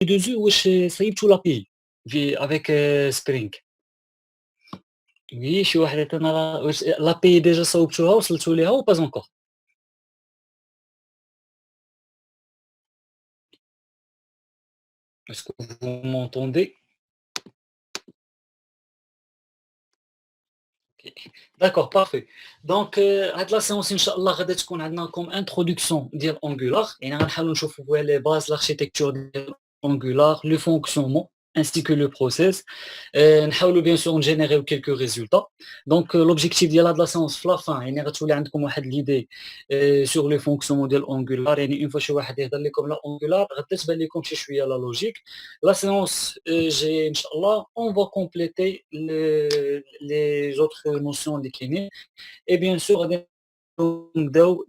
2 واش صيبتوا l'API avec Spring. Oui شي واحد عطانا واش l'API déjà صوبتوها وصلتوا ليها ou pas encore? Est-ce que vous m'entendez? OK. D'accord, parfait. Donc هاد لا séance إن شاء الله غادي تكون عندنا comme introduction ديال Angular، يعني غنحاولوا نشوفوا فيها les bases l'architecture ديال Angular, le fonctionnement ainsi que le process. نحاولوا bien sûr نجينيريو quelques résultats. Donc l'objectif ديال هاد la séance في la fin يعني غتولي عندكم واحد l'idée sur le fonctionnement ديال Angular، يعني une fois شي واحد يهضر لكم على Angular غادي تبان لكم شي شوية la logique. La séance الجاية إن شاء الله on va compléter les autres notions اللي كاينين et bien sûr غادي نبداو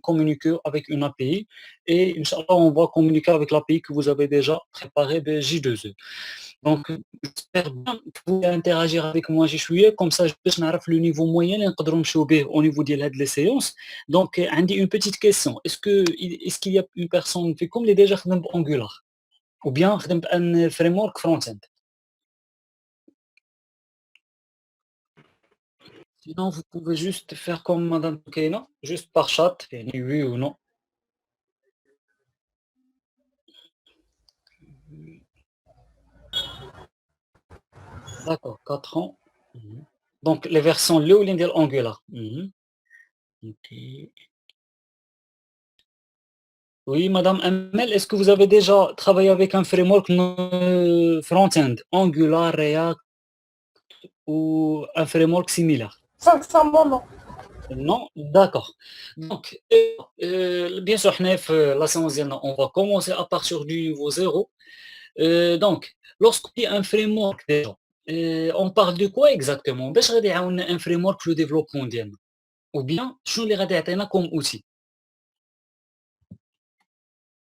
communiquer avec une API et Inch'Allah on va communiquer avec l'API que vous avez déjà préparé de J2E. Donc j'espère bien que vous allez interagir avec moi شي شوية comme ça باش نعرف le niveau moyen اللي نقدروا نمشيو به au niveau ديال هاد les séances. Donc عندي une petite question, est-ce qu'il y a une personne فيكم اللي déjà خدم بAngular ou bien خدم بأن framework front-end? Sinon, vous pouvez juste faire comme Madame Keina, juste par chat, يعني oui ou non. D'accord, 4 ans. Mhm. Donc, les versions الأولين ديال Angular. Mhm. Ok. Oui, Madame Amel, est-ce que vous avez déjà travaillé avec un framework front-end, Angular, React ou un framework similaire? Sincèrement, non. Non? D'accord. Donc, bien sûr, حنا في la séance ديالنا, on va commencer à partir du niveau 0. Donc, lorsqu'on dit un framework déjà, on parle de quoi exactement؟ باش غادي يعاوننا un framework في le développement ديالنا؟ ou bien شنو اللي غادي يعطينا comme outil؟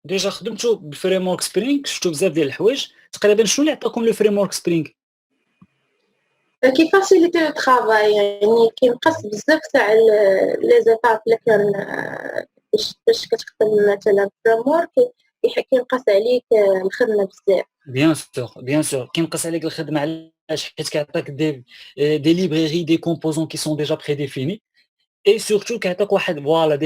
ديجا خدمتوا بالframework Spring، شفتوا بزاف ديال الحوايج، تقريبا شنو اللي عطاكم le framework Spring؟ كي فاسيليتي لو ترافاي، يعني كينقص بزاف تاع لي زيتاب اللي كان باش كتخدم مثلا فريمورك، كينقص عليك الخدمه بزاف. Bien sûr كينقص عليك الخدمة، علاش؟ حيت كيعطيك des librairies des composants qui sont déjà prédéfinis et surtout كيعطيك واحد voilà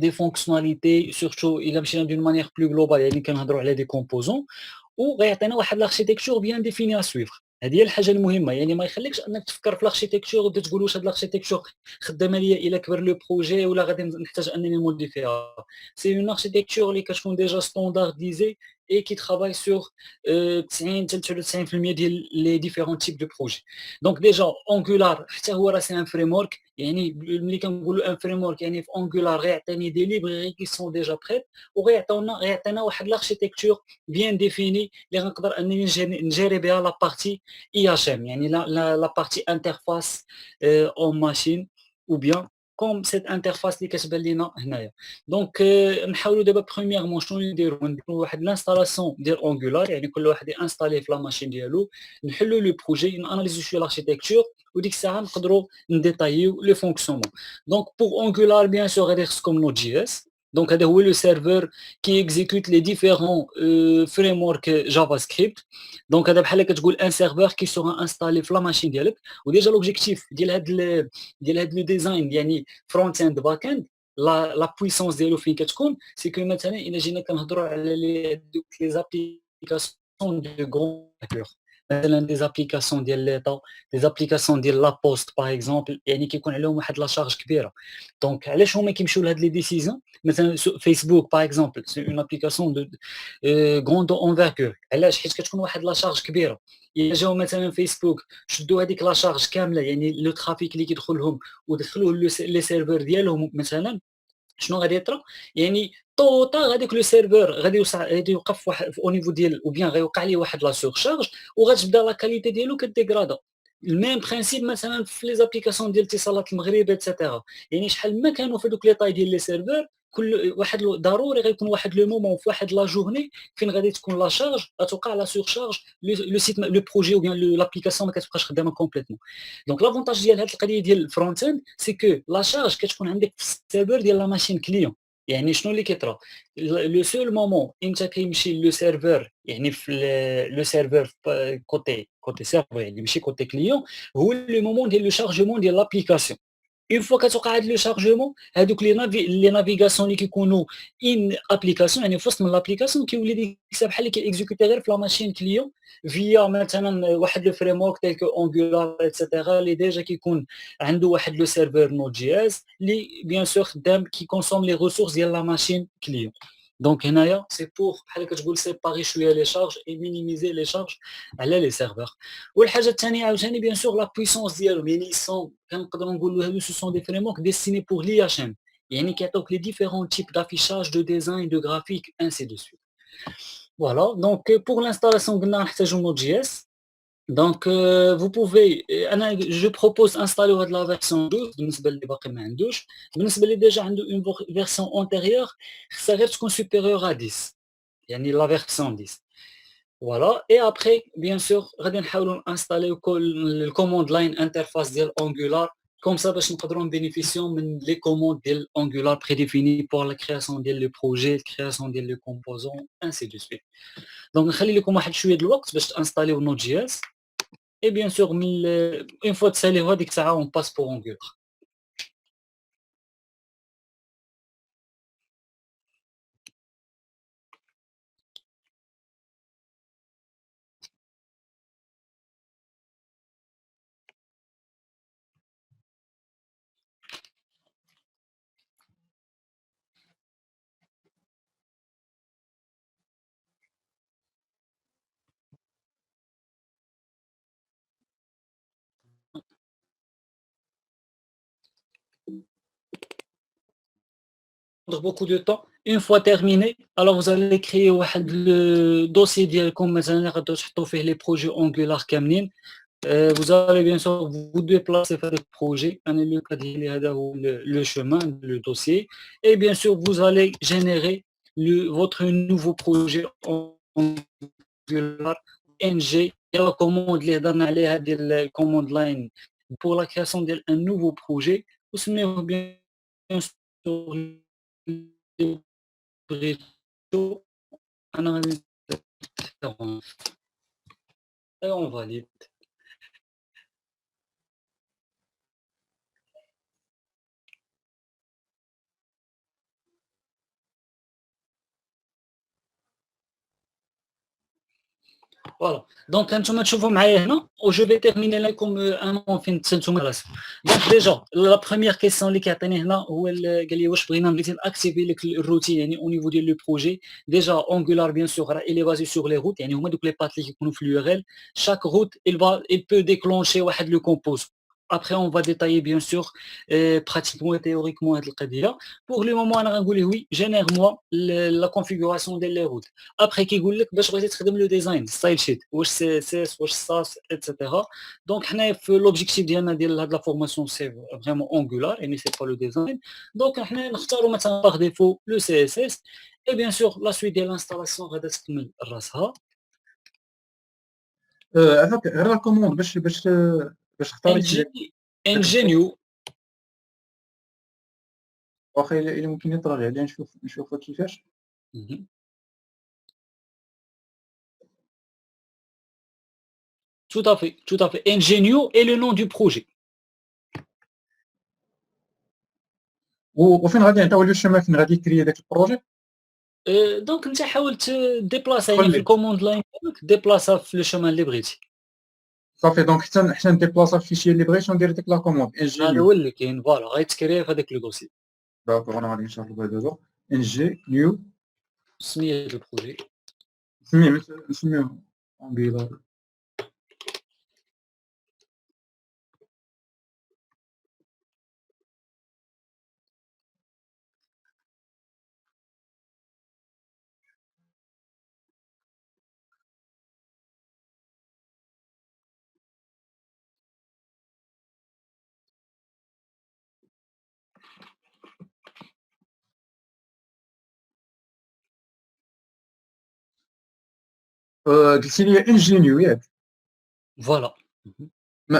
des fonctionnalités surtout إلا مشينا d'une manière plus globale يعني كنهضروا على des composants وغيعطينا واحد l'architecture bien définie à suivre. هذه هي الحاجة المهمة، يعني ما يخليكش أنك تفكر في l'architecture وتبدا تقول واش هاد l'architecture خدامة ليا إلا كبر لو بروجي ولا غادي نحتاج أنني نموديفيها. C'est une architecture اللي كتكون déjà standardisée et qui travaille sur 90 حتى 93% ديال les différents types de projets. Donc déjà Angular حتى هو راه c'est un framework، يعني ملي كنقولوا ان فريمورك يعني في انجولار غيعطيني دي ليبراري كي سون ديجا بريت غيعطينا واحد لاركتيكتور بيان ديفيني اللي غنقدر انني نجيري بها لا بارتي اي اش ام، يعني لا بارتي انترفاس اون ماشين او بيان كوم سيت انترفاس اللي كتبان لينا هنايا. دونك نحاولوا دابا برومييرمون شنو نديروا واحد لانستالاسيون ديال انجولار، يعني كل واحد ينستالي في لا ماشين ديالو، نحلوا لو بروجي ناناليزيو شويه لاركتيكتور وديك الساعه نقدروا نديتايو لو فونكسيونمون. دونك بور انجولار بيان سور غادي يخصكم نوت جي اس، دونك هذا هو لو سيرفور كي اكزيكوت لي ديفيرون فريم ورك جافا سكريبت. دونك هذا بحال كتقول ان سيرفور كي سوغا انستالي في لا ماشين ديالك. وديجا لوبجيكتيف ديال هاد لو ديزاين يعني فرونت اند باك اند، لا بويسونس ديالو فين كتكون سي كو مثلا الا جينا كنهضروا على دوك لي زابليكاسيون دو غرون مثلا دي زابليكاسيون ديال ليطا، دي زابليكاسيون ديال لا بوست باغ اكزومبل، يعني كيكون عليهم واحد لا شارج كبيره. دونك علاش هما كيمشيو لهاد لي ديسيزيون؟ مثلا فيسبوك باغ اكزومبل سي اون ابليكاسيون دو غروند انفيركور، علاش؟ حيت كتكون واحد لا شارج كبيره. الا جاو مثلا فيسبوك شدوا هذيك لا شارج كامله، يعني لو ترافيك اللي كيدخل لهم ودخلوه لي سيرفر ديالهم مثلا، شنو غادي يطرا؟ يعني طوطا غاديك لو سيرفور غادي يوقف واحد او نيفو ديال او بيان غيوقع ليه واحد لا سورشارج وغتبدا لا كاليتي ديالو كديغرادا. الميم برينسيپ مثلا في لي زابليكاسيون ديال اتصالات المغرب ايتترا، يعني شحال ما كانوا في هذوك لي طاي ديال لي سيرفور كل واحد ضروري غيكون واحد لو مومون في واحد لا جورني فين غادي تكون لا شارج غتوقع لا سورشارج، لو سيت لو بروجي او بيان لابليكاسيون ما كتبقاش خدامه كومبليتمون. دونك لافونتاج ديال هذه القضيه ديال الفرونت اند سي كو لا شارج كتكون عندك في السيرفور ديال لا ماشين كليون، يعني شنو اللي كيطرا لو سول مومون أنت كيمشي لو سيرفور يعني في لو سيرفور كوتي سيرفور يعني ماشي كوتي كليون هو لو مومون ديال لو شارجمون ديال لابليكاسيون. Une fois كتوقع هاد لو شارجمون هادوك لي نافيغاسيون اللي كيكونوا ابليكاسيون يعني في وسط من لابليكاسيون كيولي ديك الساعه بحال اللي كيكزيكوتي غير في لا ماشين كليون فيا مثلا واحد لو فريم ورك تيل كو انجولار ايتترا اللي ديجا كيكون عنده واحد لو سيرفور نود جي اس اللي بيان سور خدام كيكونسوم لي ريسورس ديال لا ماشين كليون. دونك هنايا سي بور بحال كتقول سيباري شويه لي شارج اي مينيميزي لي شارج على لي سيرفور. والحاجه الثانيه عاوتاني بيان سور لا بويسونس ديالهم يعني سون كنقدروا نقولوا هادو سو سون دي فريمورك ديستيني بور لي اتش ام يعني كيعطوك لي ديفيرون تيب d'affichage de design de graphique ainsi de suite. Voilà donc pour l'installation قلنا غنحتاجو Node.js. Donc vous pouvez انا je propose installer هاد la version 12 بالنسبه اللي باقي ما عندوش. بالنسبه اللي ديجا عنده une version antérieure خصها غير تكون supérieure à 10 يعني la version 10. Voilà et après bien sûr غادي نحاولوا نانستاليو الكوموند لاين انترفاس ديال Angular comme ça باش نقدروا نبينيفيسيو من لي كوموند ديال Angular prédéfinies pour la création ديال لو بروجي création ديال لو كومبوزون ainsi de suite. دونك نخلي لكم واحد شويه د الوقت باش تانستاليو Node.js et bien sûr une fois تساليو هذيك الساعه on passe pour Angular. Beaucoup de temps. Une fois terminé, alors vous allez créer le dossier ديالكم مثلا غادي تحطوا فيه les projets Angular كاملين. Vous allez bien sûr vous déplacer vers le projet. Le cas ديالي هذا هو le chemin, le dossier. Et bien sûr, vous allez générer votre nouveau projet Angular ng. La commande اللي هضرنا عليها ديال command line pour la création d'un nouveau projet. وسميوه bien sûr بريتو. أنا غادي et on valide. Voilà. Donc انتم تشوفوا معايا هنا و je vais terminer لكم ان مون فين تسالتوا راسكم. دونك ديجا لا بروميير كيسيون اللي كيعطيني هنا هو قال لي واش بغينا بغيتي ناكتيفي لك الروتين يعني او نيفو ديال لو بروجي. ديجا Angular bien sûr راه il est basé sur les routes يعني هما دوك لي بات اللي كيكونوا في اليو ار ال. chaque route il peut déclencher واحد لو كومبوز. Après on va détailler bien sûr pratiquement et théoriquement هاد القضيه. Pour le moment انا غنقول ليه وي génère moi la configuration ديال les routes. Après كيقول لك باش بغيتي تخدم لو ديزاين ستايل شيت واش سي اس اس واش ساس ايتترا. دونك حنايا في لوبجيكتيف ديالنا ديال هاد لا فورماسيون سي فريمون Angular يعني سي با لو ديزاين. دونك حنا نختاروا مثلا باغ ديفو لو سي اس اس. اي بيان سور لا سويت ديال الانستالاسيون غادا تكمل راسها. هذاك غير لا كوموند باش تختار انجينيو واخا الا ممكن يطرى عليها نشوفها كيفاش. Tout à fait, tout à fait. Ingenio est le nom du projet. وفين غادي نعطيو لو الشمال فين غادي يكري داك البروجي. دونك انت حاول ديبلاصا يعني في الكوموند لاين ديبلاصا في لو شومان اللي بغيتي. صافي دونك حتى نديبلاصا في الفيشي اللي بغيت وندير ديك لا كوموند انجينيو. هذا هو اللي كاين فوالا غيتكري في هذاك لو دوسي. داكور انا غادي نشرحو دابا انجينيو سميه ديال البروجي نسميوه Angular. قلتي لي انجينيو ياك. فوالا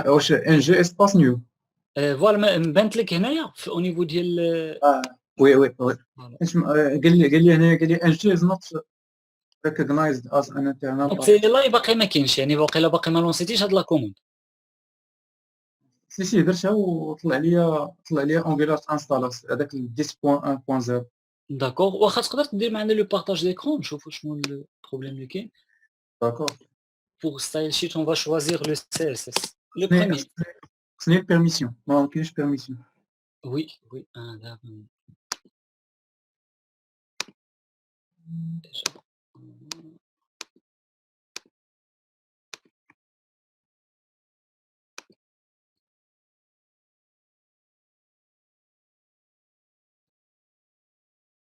واش ان جي اسباس نيو. فوالا بانت لك هنايا في او نيفو ديال وي وي وي فوالا. قال لي NG is not recognized as an internal دونك path. سي لا باقي ما كاينش، يعني واقيلا باقي ما لونسيتيش هاد لا كوموند. سي درتها وطلع لي انجولار انستالاس هذاك 10.1.0. داكوغ، واخا تقدر دير معنا لو بارطاج ديكرون نشوفوا شنو البروبليم اللي كاين. داكور. Pour style sheet on va choisir le CSS le خصني premier. خصني البيرميسيون، ما كاينش بيرميسيون. Oui, oui, là, déjà.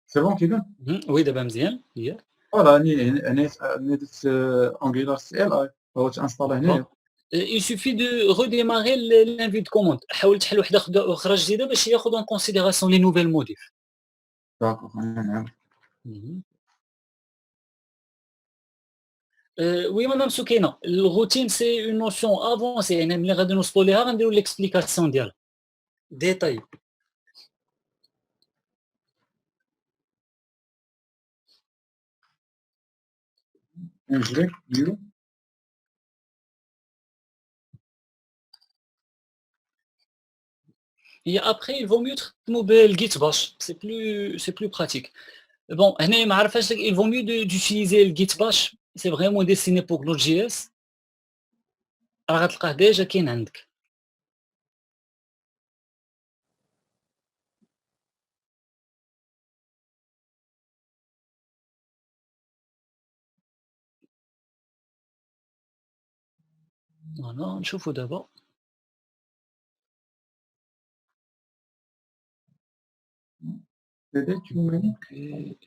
سي بون كيبان. Oui, دابا مزيان هي. فوالا هاني درت انجولار سي ال اي هو تانستالا هنايا. Il suffit de redémarrer l'invite commande. حاول تحل وحده اخرى جديده باش ياخذ en considération les nouvelles modifs. داكور نعم. Oui madame Soukina, le routine c'est une notion avancée يعني ملي غادي نوصلوا ليها غنديروا l'explication ديالها détail. نجري نيو. Et après il vaut mieux تخدموا بالgit bash, c'est plus pratique. Bon, هنايا ما عرفاش il vaut mieux d'utiliser le git bash, c'est vraiment destiné pour Node.js. راه غتلقاه ديجا كاين عندك. فوالا نشوفو دابا. اوكي.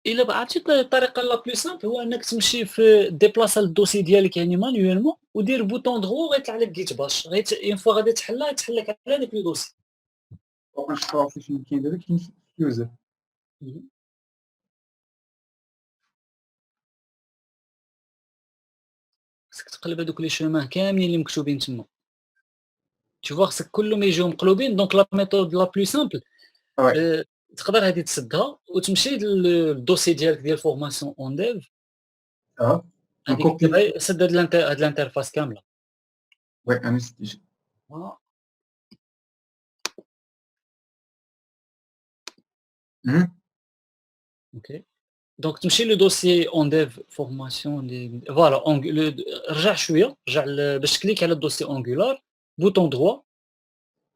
الا عرفتي الطريقه لا بلو سامبل هو انك تمشي في ديبلاصا الدوسي ديالك يعني مانيوالمون ودير بوطون درو وغيطلع لك جيت باش غير اون فوا غادي تحلها تحل لك على داك لو دوسي. ونشوفوا فاش كاين دابا كاين يوزر. خصك تقلب هذوك لي شومان كاملين اللي مكتوبين تما. تشوف خصك كلهم يجيو مقلوبين. دونك لا ميثود لا بلو سامبل تقدر هذه تسدها وتمشي للدوسي ديالك ديال فورماسيون اون ديف. هذيك نكوبي. سد هاد الانترفاس كامله. وي انا سديت. اوكي. دونك تمشي لو دوسي اون ديف فورماسيون فوالا رجع شويه رجع باش تكليك على الدوسي اونغولار بوطون دروا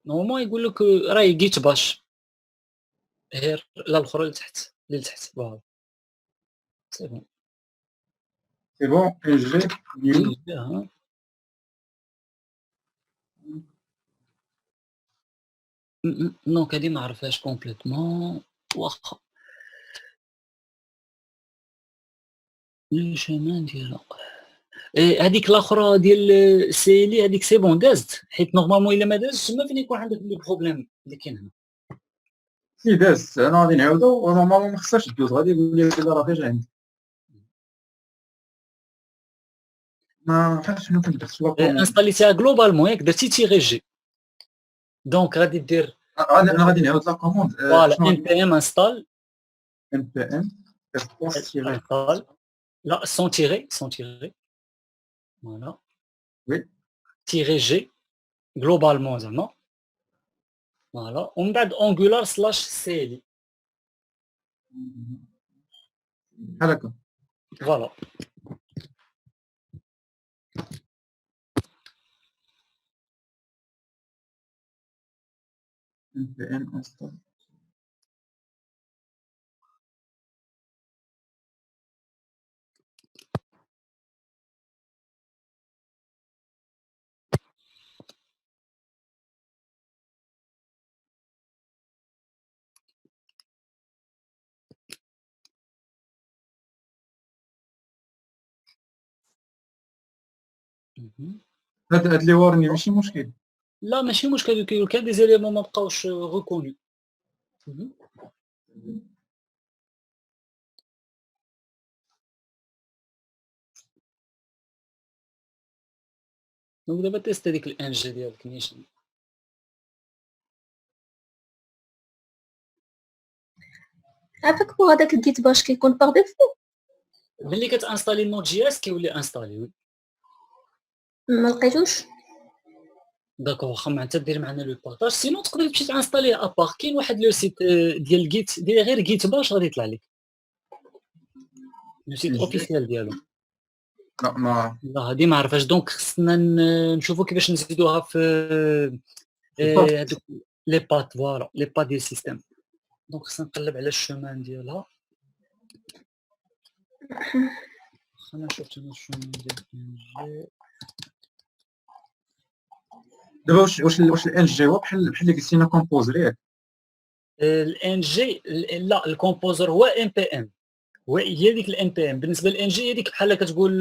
نورمالمون يقول لك راهي جيت باش غير لا الاخرى لتحت فوالا سي بون. سي بون نجري نيو. دونك هادي ما عرفهاش كومبليتمون واخا لو شيمان ديالها. هذيك الاخرى ديال سيلي هذيك سي بون دازت حيت نورمالمون الا ما دازتش ما فين يكون عندك لو بروبليم اللي كاين هنا. سي داز انا غادي نعاودو ونورمالمون ما خصهاش تدوز غادي يقول لي كذا راه ديجا عندي. ما عرفتش شنو كندير سوا انستاليتيها جلوبالمون ياك درتي تيغي جي دونك غادي دير انا غادي نعاود لا كوموند. فوالا npm install npm install لا sans tirer voilà وي tirer g globalement زعما فوالا ومن بعد angular / cli بحال هكا. فوالا. npm install. هاد اللي ورني ماشي مشكل. لا ماشي مشكل كيقول لك دي زيليمون ما بقاوش ريكوني. دونك دابا تيست هذيك الان جي ديالك نيشان عافاك هو هذاك الجيت باش كيكون باغ ديفو ملي كتانستالي نوت جي اس كيولي انستالي وي. ما لقيتوش. داكوغ واخا ما انت دير معنا لو بارطاج سينو تقدر تمشي تانستاليه ابار. كاين واحد لو سيت ديال جيت دير غير جيت باش غادي يطلع لك لو سيت اوفيسيال ديالو. لا ما لا هادي ما عرفاش دونك خصنا نشوفوا كيفاش نزيدوها في هادوك لي بات فوالا لي بات ديال السيستم. دونك خصنا نقلب على الشومان ديالها. خلينا نشوف انا الشومان ديال جي. دابا واش الان جي هو بحال اللي قلتينا كومبوزر ياك؟ الان جي لا الكومبوزر هو ام بي ام هي ديك الان بي ام. بالنسبه للان جي هي ديك بحال كتقول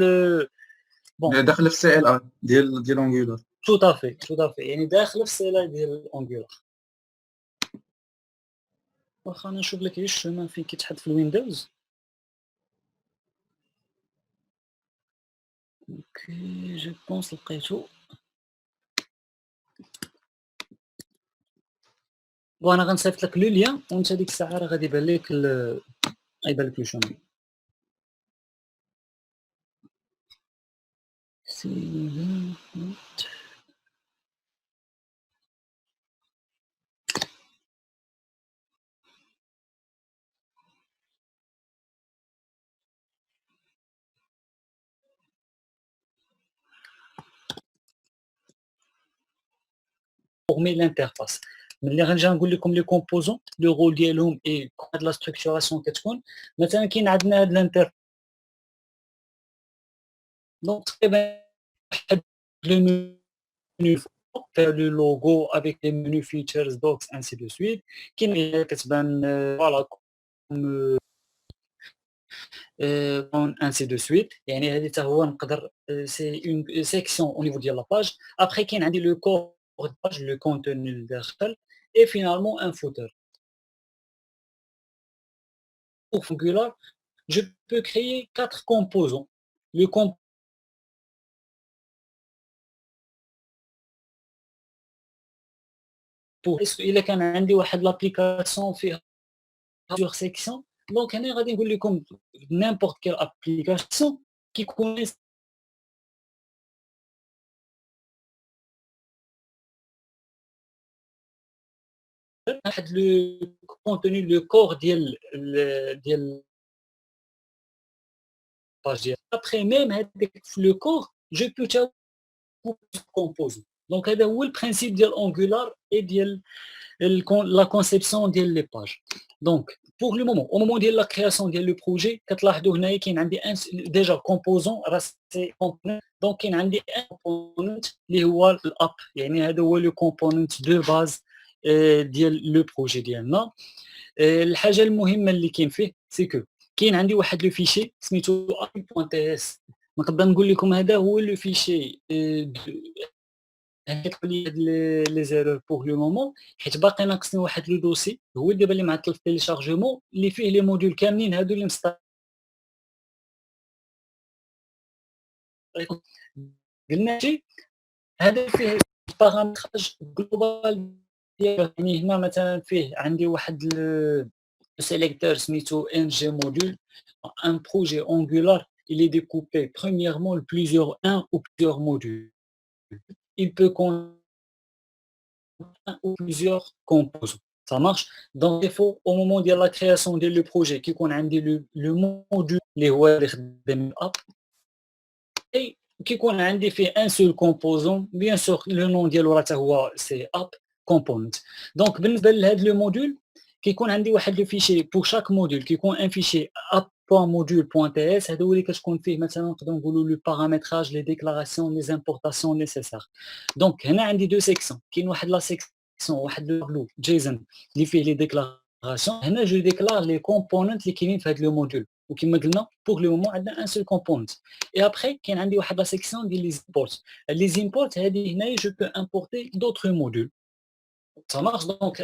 بون داخله في السي ال ار ديال انجولار. تو طافي يعني داخله في السيلا ديال انجولار. واخا انا نشوف لك الشومان فين كيتحط في الويندوز. اوكي جو بونس لقيتو. وانا غنصيفط لك لو ليان وانت ديك الساعه راه غادي يبان لك غيبان لك الشومان. former l'interface. ملي غنجي نقول لكم لي كومبوزون لو رول ديالهم اي هاد لا ستركتوراسيون كتكون مثلا كاين عندنا هاد الانتر دونك تقريبا واحد لو منيو فيها لو لوغو افيك لي منيو فيتشرز دوكس انسي دو سويت. كاين كتبان فوالا انسي دو سويت. يعني هذه حتى هو نقدر سي اون سيكسيون او نيفو ديال لاباج. ابخي كاين عندي لو كور باج لو كونتوني الداخل et finalement un footer. Pour Angular, je peux créer 4 composants. Le إلا كان عندي واحد l'application فيها plusieurs sections donc هنا غادي نقول لكم n'importe quelle application qui connaît واحد le contenu le corps ديال page ديال. Après même هذاك le corps je peux composer. Donc هذا هو البرانسيب ديال Angular et ديال la conception ديال les pages. Donc pour le moment au moment ديال la création ديال le projet كتلاحظوا هنايا كاين عندي déjà composant راه سي component. donc كاين عندي un component اللي هو الاب يعني هذا هو le component de base ديال le projet ديالنا. الحاجه المهمه اللي كاين فيه سي كو كاين عندي واحد لو فيشي سميتو .ts. نقدر نقول لكم هذا هو لو فيشي كيطلع لي هاد لي زيرور بوغ لو مومون حيت باقي ناقصني واحد لو دوسي هو دابا اللي معطل في التيليشارجمون اللي فيه لي موديول كاملين هادو اللي قلنا شي هذا فيه بارامتراج جلوبال ديال. يعني هنا مثلا فيه عندي واحد sélecteur سميتو ng module. Un projet Angular il est découpé premièrement en plusieurs ou plusieurs modules. Il peut contenir un ou plusieurs composants. Ça marche. Donc il faut au moment de la création de le projet qui qu'on a le module اللي هو اللي خدام الاب et كيكون عندي فيه un seul composant bien sûr le nom ديالو راه هو c'est app component. donc بالنسبه لهذا لو موديول كيكون عندي واحد لو فيشي بور شاك موديول كيكون ان فيشي app.module.ts. هذا هو اللي كتكون فيه مثلا نقدروا نقولوا لو بارامتراج لي ديكلاراسيون لي امبورطاسيون نيسيسير. دونك هنا عندي دو سيكسيون كاين واحد لا سيكسيون واحد لو جيسون اللي فيه لي ديكلاراسيون. هنا جو ديكلار لي كومبوننت اللي كاينين في هذا لو موديول وكما قلنا بوغ لو مومون عندنا ان سول كومبوننت. اي ابخي كاين عندي واحد لا سيكسيون ديال لي امبورت. لي امبورت هذه هنايا جو بو امبورتي دوطر موديول. Ça marche. Donc,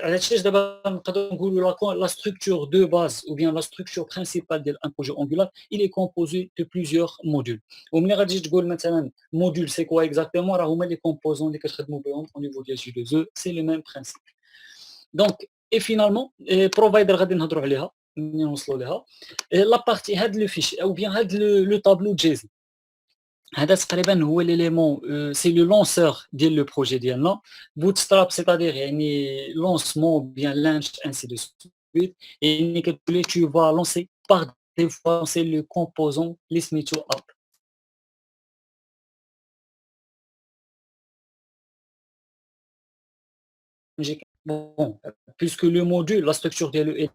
la structure de base ou bien la structure principale d'un projet Angular, il est composé de plusieurs modules. Au module, c'est quoi exactement? Les composants au niveau de J2E, c'est le même principe. Donc, et finalement, provider, منين نوصلوا لها لا بارتي هاد لو فيشي او بيان هاد لو طابلو جيزي هذا تقريبا هو ليليمون سي لو لونسور ديال لو بروجي ديالنا بوتستراب سيتادير يعني لونسمون بيان لانش انسي دو سويت يعني كتقول tu vas lancer par défaut lancer le composant اللي سميتو اب bon puisque le module la structure ديالو est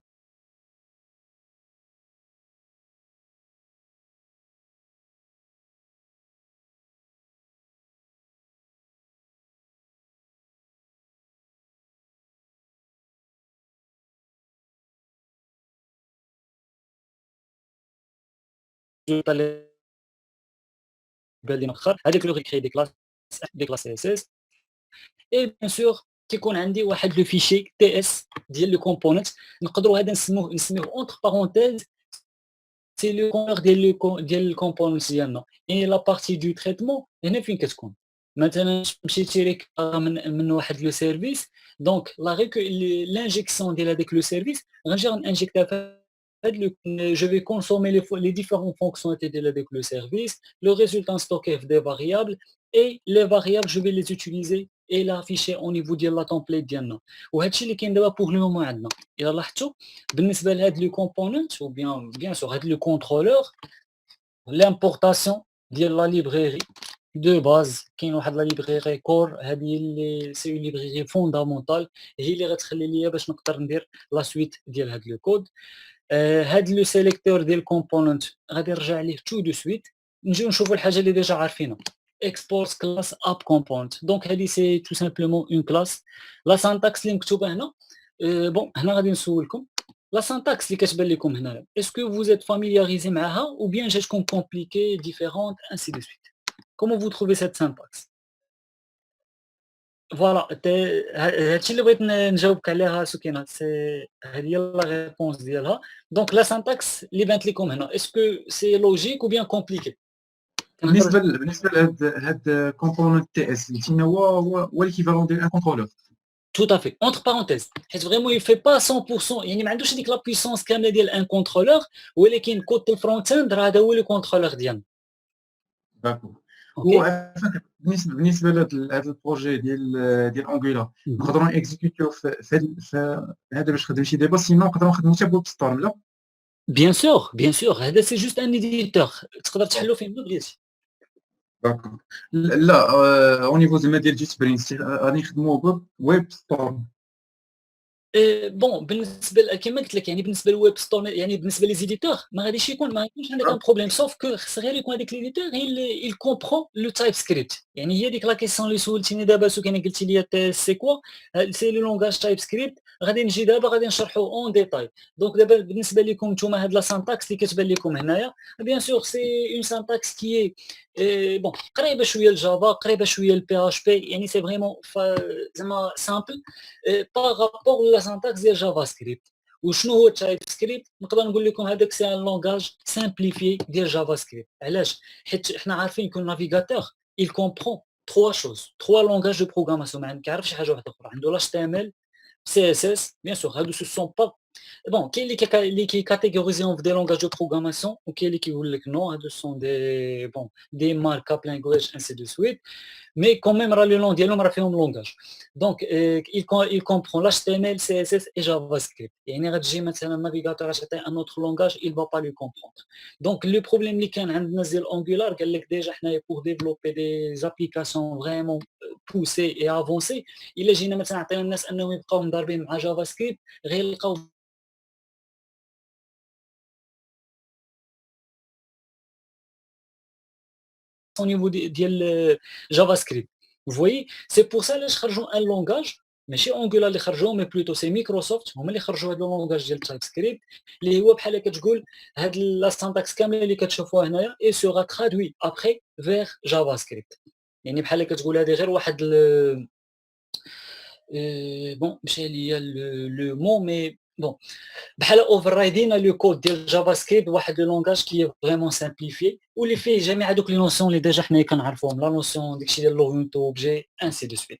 هذيك لو recréer des classes CSS et bien sûr كيكون عندي واحد لو فيشي TS ديال لو كومبوننت نقدروا هذا نسميوه entre parenthèses سي لو كونتور ديال الكومبوننت ديالنا يعني لا بارتي دو تريتمون هنا فين كتكون مثلا مشيتي ريكفيرا من واحد لو سيرفيس دونك لانجيكسيون ديال هذاك لو سيرفيس غنجي غنانجيكتها في هاد لو جو في كونسومي لي ديفيرون فونكسيوناليتي ديال هذاك لو سيرفيس لو ريزولتا ستوكيه في دي فاريابل اي لي فاريابل جو في لي اوتيليزي اي لا افيشي او نيفو ديال لا تومبليت ديالنا وهذا الشيء اللي كاين دابا بوغ لو مومون عندنا الا لاحظتوا بالنسبه لهاد لو كومبوننت او بيان سور هاد لو كونترولور l'importation ديال لا ليبريري دو باز كاين واحد لا ليبريري كور هذه اللي سي اون ليبريري فوندامونتال هي اللي غتخلي ليا باش نقدر ندير لا سويت ديال هاد لو كود هاد لو سيليكتور ديال كومبوننت غادي نرجع ليه تو دو سويت نجيو نشوفوا الحاجه اللي ديجا عارفينها export class app component دونك هذه سي تو سامبلومون اون كلاس لا سانتاكس اللي مكتوبه هنا بون هنا غادي نسولكم لا سانتاكس اللي كتبان لكم هنا اسكو vous êtes familiarisé معها ou bien جاتكم compliqué différente ainsi de suite comment vous trouvez cette syntaxe فوالا هادشي اللي بغيت نجاوبك عليها سكينه سي هذه هي لا ريبونس ديالها دونك لا سانتاكس اللي بانت لكم هنا اسكو سي لوجيك ou bien compliqué بالنسبه لهاد كومبوننت تي اس اللي هو ليكيفالون ديال ان كونترولور tout à fait entre parenthèses حيت فريمون il fait pas 100% يعني ما عندوش هذيك لا بويسونس كامله ديال ان كونترولور ولكن كود الفرونت اند راه هذا هو لو كونترولور ديالنا داكور اوكي بالنسبه لهذا البروجي ديال انجولا نقدروا نيكزيكوتيو في هذا باش خدم شي دابا سينو نقدروا نخدموا حتى بويب ستورم لا بيان سور هذا سي جوست ان ايديتور تقدر تحلو فين ما بغيتي داكور لا او نيفو زعما ديال جيت برينس غادي نخدموا بويب ستورم بون بالنسبه كما قلت لك يعني بالنسبه للويب ستور يعني بالنسبه لي زيديتور ما غاديش يكون ما يكونش عندك ان بروبليم سوف كو خص غير يكون هذاك ليديتور هي il comprend لو تايب سكريبت يعني هي ديك لا كيسيون اللي سولتيني دابا كان قلتي لي تي سي كوا سي لو لونغاج تايب سكريبت غادي نجي دابا غادي نشرحو اون ديتاي دونك دابا بالنسبه لكم نتوما هاد لا سانتاكس اللي كتبان لكم هنايا بيان سور سي اون سانتاكس كي بون قريبه شويه لجافا قريبه شويه للبي اش بي يعني سي فريمون زعما سامبل باغ رابور لا سانتاكس ديال جافا سكريبت وشنو هو التايب سكريبت نقدر نقول لكم هذاك سي ان لونغاج سامبليفي ديال جافا سكريبت علاش حيت حنا عارفين كل نافيغاتور il comprend trois choses trois langages de programmation ما كيعرفش شي حاجه واحده اخرى عنده لا HTML CSS bien sûr هادو ce sont pas bon كاين اللي كيكاتيغوريزيهم في دي لونغاج دو بروغراماسيون وكاين اللي كيقول لك نو هادو سون دي بون دي مارك اب لانجويج انسي دو سويت مي كون ميم راه لو لون ديالهم راه فيهم لونغاج دونك il comprend l'HTML CSS et JavaScript يعني غتجي مثلا النافيغاتور غتعطي ان اوتر لونغاج il va pas le comprendre دونك لو بروبليم اللي كان عند الناس ديال انجولار قال لك ديجا حنايا بور ديفلوبي دي زابليكاسيون فريمون بوسي اي افونسي الا جينا مثلا عطينا الناس انهم يبقاو مضاربين مع جافا سكريبت غير يلقاو au niveau ديال جافا سكريبت vous voyez c'est pour ça علاش خرجوا ان لونغاج ماشي انجولار اللي خرجوه مي بلوتو سي مايكروسوفت هما اللي خرجوا هذا اللونغاج ديال تايب سكريبت اللي هو بحال كتقول هاد لا سانتاكس كامله اللي كتشوفوها هنايا اي سورا ترادوي ابري فيغ جافا سكريبت يعني بحال كتقول هذه غير واحد بون مشى ليا لو مو مي بون بحال اوفررايدين لو كود ديال جافا سكريبت واحد لو لونغاج كي فريمون سامبليفي واللي فيه جميع هذوك لي نوسيون اللي ديجا حنايا كنعرفوهم لا نوسيون داكشي ديال لورينتو اوبجي انسي دو سويت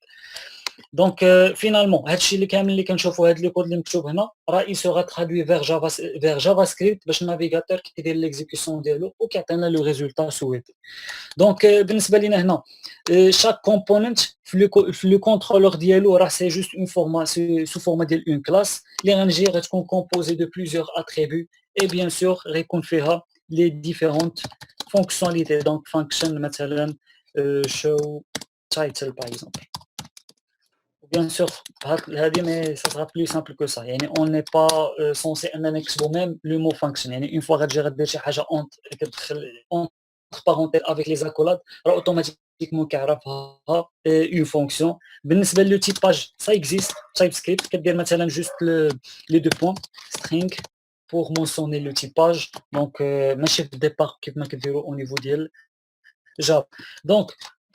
دونك فينالمون هادشي اللي كامل اللي كنشوفوا هاد لي كود اللي مكتوب هنا راه il sera traduit vers JavaScript باش النافيغاتور كيدير ليكزيكسيون ديالو وكيعطينا لو ريزولتا سويتي. دونك بالنسبه لينا هنا chaque component في لو كونترولور ديالو راه سي جوست اون فورما سو فورما ديال اون كلاس اللي غنجي غتكون كومبوزي دو بليزيور اتريبيو اي بيان سور غيكون فيها لي ديفيرونت فونكسيوناليتي. دونك فانكشن مثلا show title par exemple. Bien sûr, mais ça sera plus simple que ça. Yani, on n'est pas censé نكتبوا même le mot function. Yani, une fois غتجي غدير شي حاجه entre parenthèses avec les accolades راه automatiquement كيعرفها une fonction. بالنسبه لو typage ça existe TypeScript كدير مثلا juste les deux points string pour mentionner le typage. Donc ماشي في الديبار كيف ما كديروا au niveau ديال Java. Donc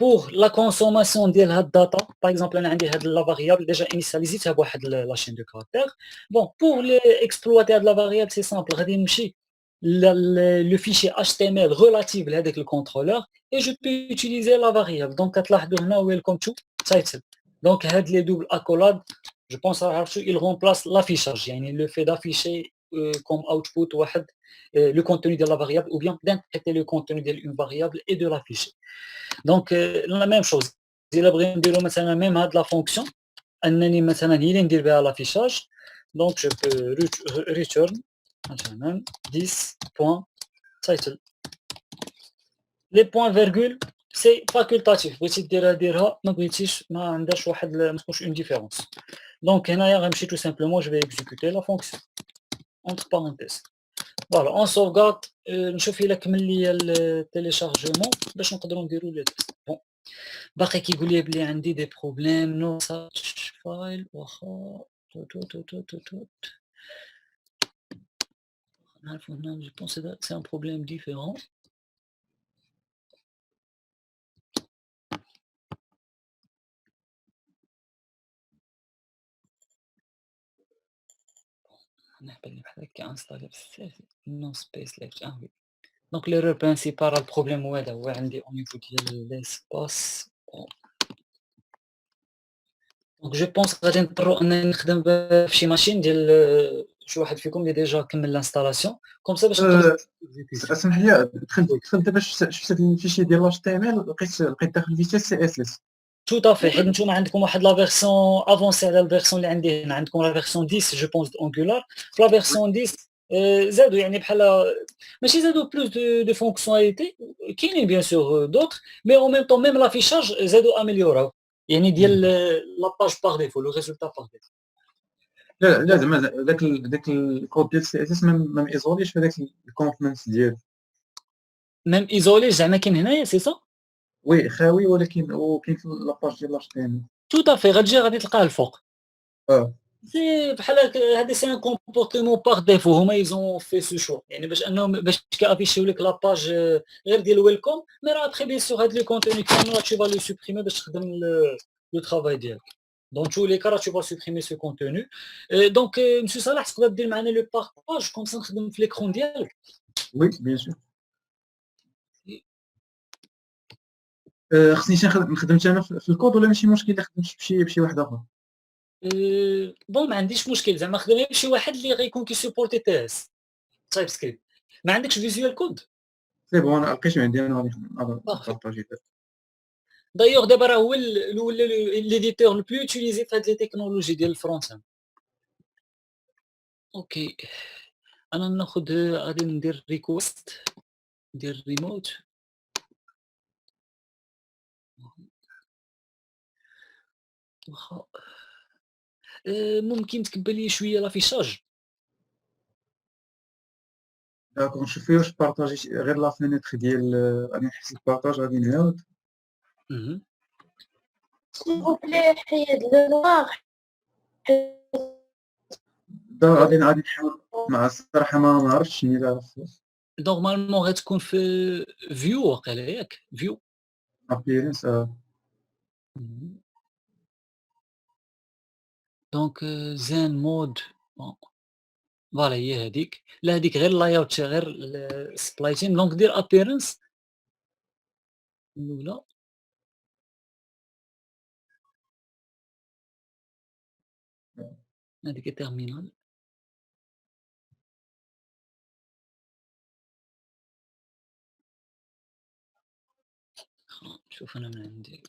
pour la consommation ديال هاد الداتا par exemple انا عندي هاد لا variable déjà initialisée بواحد la chaîne de caractères. Bon pour exploiter هاد la variable c'est simple غادي نمشي le fichier HTML relatif لهذاك le contrôleur et je peux utiliser la variable. Donc كتلاحظوا هنا welcome to title. Donc هاد les doubles accolades je pense عرفتوا il remplace l'affichage يعني le fait d'afficher comme output واحد le contenu de la variable ou bien d'interpréter le contenu d'une variable et de l'afficher. Donc la même chose إلا بغينا نديرو مثلا même هاد la fonction أنني مثلا هي اللي ندير بها l'affichage. Donc je peux return مثلا 10.title. Les points virgules c'est facultatif بغيتي ديرها ديرها ما بغيتيش ما عندهاش واحد ما تكونش une différence. Donc هنايا غنمشي tout simplement je vais exécuter la fonction entre parenthèses. Voilà, on sauvegarde نشوف إلا كمل ليا التيليشارجمون باش نقدروا نديروا لي تيست. بون باقي كيقول لي بلي عندي دي بروبليم نو ساتش فايل واخا توت نعرفوا هنا جو بونس سي ان بروبليم ديفيرون. نحب لي بحال هكا انستالي بزاف نو سبيس ليفت وي. دونك ليرور برينسيبال البروبليم هو هذا هو عندي او نيفو ديال ليسباس. دونك جو بونس غادي نضطروا انني نخدم فشي ماشين ديال شي واحد فيكم اللي ديجا كمل لانستالاسيون كوم سا باش نقدر اسمح لي دخلت دابا شفت الفيشي ديال HTML لقيت داخل فيه CSS. تو افي حيت نتوما عندكم واحد لا فيرسون افونسي على الفيرسون اللي عندي هنا عندكم لا فيرسون 10 جو بونس انجولار في لا فيرسون 10 زادوا يعني بحال ماشي زادوا بلوس دو فونكسيوناليتي كاينين بيان سور دوطخ مي او ميم طون ميم لافيشاج زادوا اميليوراو يعني ديال لا باج باغ ديفو لو ريزولتا باغ ديفو. لا زعما داك الكود ديال CSS ما ايزوليش في داك الكومبوننت ديالو ميم ايزولي زعما كاين هنايا سي سا وي خاوي ولكن كاين في لاباج ديال HTML. تو افي غتجي غادي تلقاه الفوق اه سي بحال هادي سي ان كومبورتمون باغ ديفو هما ايزون في سو شو يعني باش انهم باش كافيشيو لك لاباج غير ديال ويلكم مي راه ابخي بيان سور هاد لو كونتوني كامل راه تشوفا لو سوبريمي باش تخدم لو ترافاي ديالك. دونك tous les cas tu vas supprimer ce contenu. Donc monsieur Salah تقدر دير معنا لو بارطاج كوم سا نخدم في ليكرون ديالك. وي بيان سور. خصني نخدم انا في الكود ولا ماشي مشكل نخدم بشي واحد اخر؟ بون ما عنديش مشكل زعما خدمي بشي واحد اللي غيكون كيسيبورتي تي اس تايب سكريبت. ما عندكش فيزوال كود؟ سي بون انا لقيت عندي انا غادي نبارطاجي. دايوغ دابا راه هو ليديتور لو بلو يوتيليزي في هاد لي تكنولوجي ديال الفرونت اند. اوكي انا ناخذ غادي ندير ريكويست ندير ريموت واخا ممكن تكبر لي شويه لافيشاج. داكور نشوف فيه واش بارطاجي غير لا فينيتر ديال غادي نحس البارطاج غادي نعاود. s'il vous plaît حيد لو نوار. غادي نحاول مع الصراحه ما عرفتش شنو اللي نورمالمون غتكون في فيو واقيلا ياك فيو ابيرنس. دونك زين مود فوالا هي هذيك لا هذيك غير لاي اوت غير سبلايتين. دونك دير ابيرنس الاولى هذيك terminal. شوف أنا من عندي.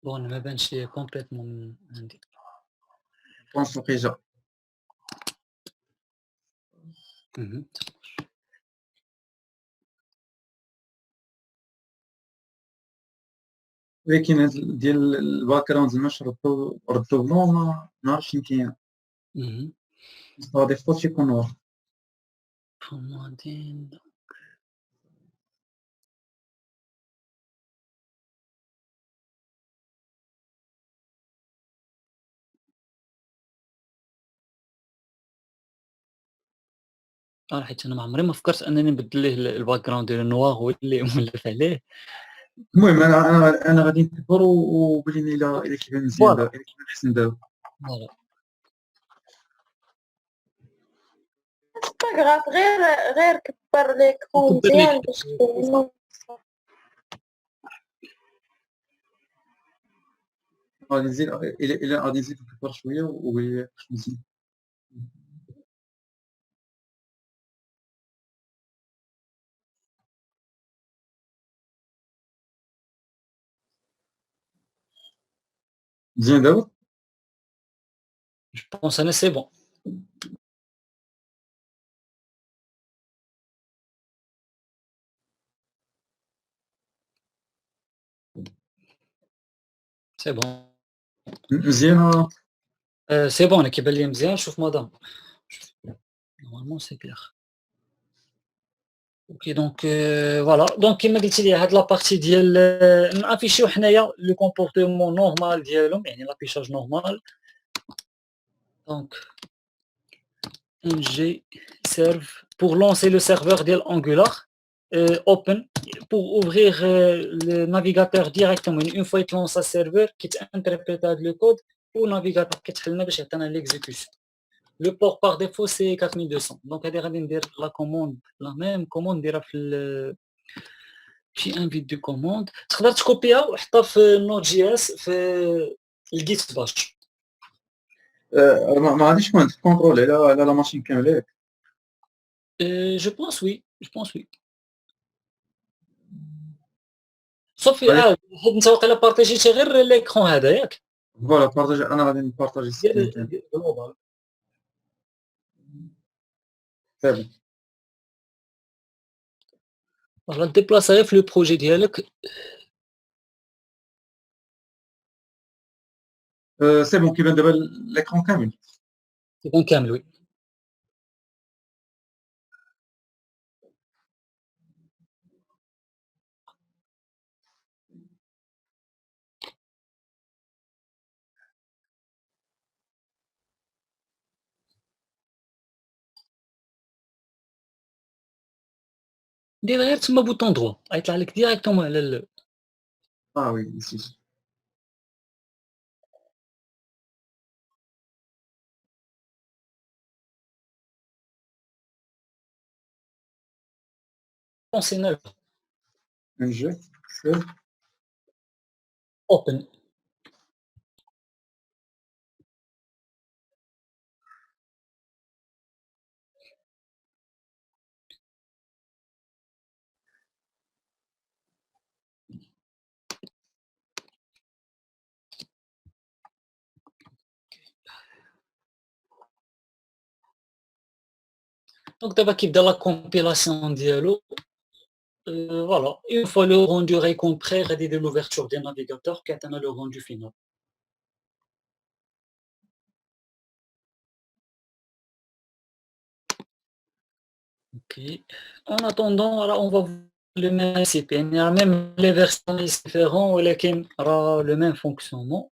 Bon أنا ما بانش ليا complètement من عندي. بونس وقيجة. اهم. ولكن هاد ديال الباك جراوند زعما ردو بلون ما نعرفش فين كاين. اهم. باغ ديفو تيكون نوار. formatting. حيت أنا ما عمري ما فكرت أنني نبدل ليه الbackground ديالو noir هو اللي مولف عليه. المهم أنا غادي نكبر وبين إلا كيبان مزيان فوالا. إلا كيبان أحسن دابا. فوالا. سي با غاف غير كبر ليكرون كبر لي مزيان باش تبين. غادي نزيد إلا غادي نزيد نكبر شوية وقول لي واش مزيان. مزيان دابا. Je pense أنا c'est bon. C'est bon. مزيانة. C'est bon أنا كيبان ليا مزيان. شوف مدام. Normalement c'est clair. OK donc voilà donc كيما قلتِ لي هاد لابارتي ديال نافيشيو حنايا لو comportement normal ديالهم يعني l'affichage normal. Donc ng serve pour lancer le serveur ديال Angular open pour ouvrir le navigateur directement une fois يتلونسا السيرفور كيتانتربريت هاد لو كود والنافيغاتور كيتحل لنا باش يعطينا l'exécution. Le port par défaut c'est 4200 donc هادي غادي ندير la commande la même commande نديرها في شي invite de commande تقدر تكوبيها وحطها في Node.js في الgit bash. ما غاديش تكون كونترول على لا ماشين كاملة ياك. Je pense oui. صافي غادي حيت أنت واقيلا بارطاجيتي غير l'écran هذا ياك؟ فوالا بارطاجي أنا غادي نبارطاجي السكرين تاعي. ديال global. صافي. فوالا ديبلاصا غير في لو بروجي ديالك. سي بون كيبان دابا l'écran كامل. يكون كامل وي. دير غير تما بوطون droit غيطلع لك ديريكتومون على وي نسيت. fonctionnel نجي سيف. open. دونك دابا كيبدا لا compilation ديالو. Voilà une fois le rendu غيكون prêt غادي يدير l'ouverture ديال النافيغاتور كيعطينا le rendu final. OK en attendant là on va le même principe يعني راه même les versions différents ولكن راه le même fonctionnement.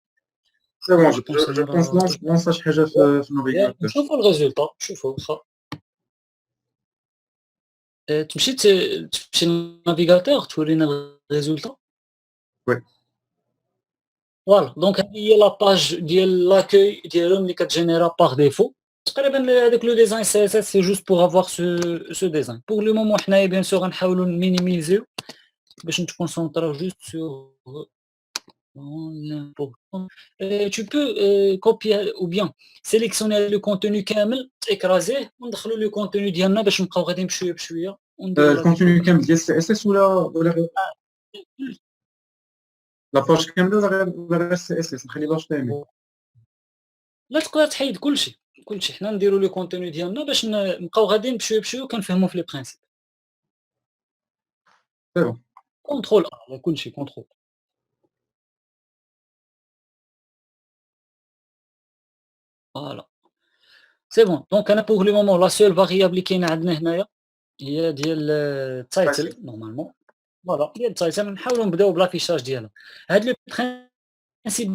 سي بون Je pense جو أنا بونس راه لونسا شي حاجه في النافيغاتور. نشوفوا الريزولتا نشوفوا واخا تمشي تمشي للنافيغاتور تورينا الريزولتا. وي فوالا دونك هذه هي لاباج ديال لاكوي ديالهم اللي كتجينيرا باغ ديفو. تقريبا هذاك لو ديزاين سي اس اس سي جوست بوغ افوار سو ديزاين. بوغ لو مومون حنايا بيان سور غنحاولوا نمينيميزيو باش نتكونسونطراو جوست سور l'important. Tu peux copier ou bien sélectionner le contenu كامل تيكرازيه وندخلوا لو كونتوني ديالنا باش نبقاو غاديين بشويه بشويه ونديروا لا الكونتوني ديكوفرت. كامل ديال السي اس اس ولا غير لاباج كامله ولا غير السي اس اس نخلي باش تايمي. لا تقدر تحيد كلشي كلشي حنا نديروا لو كونتوني ديالنا باش نبقاو غاديين بشويه بشويه وكنفهموا في لي برينسيپ. سي بون كونترول على كلشي كونترول. فوالا سي بون دونك انا بوغ لو مومون لا سول فاريابل اللي كاينه عندنا هنايا هي ديال التايتل نورمالمون. فوالا ديال التايتل نحاولوا نبداو بلافيشاج ديالها. هاد لو برينسيپ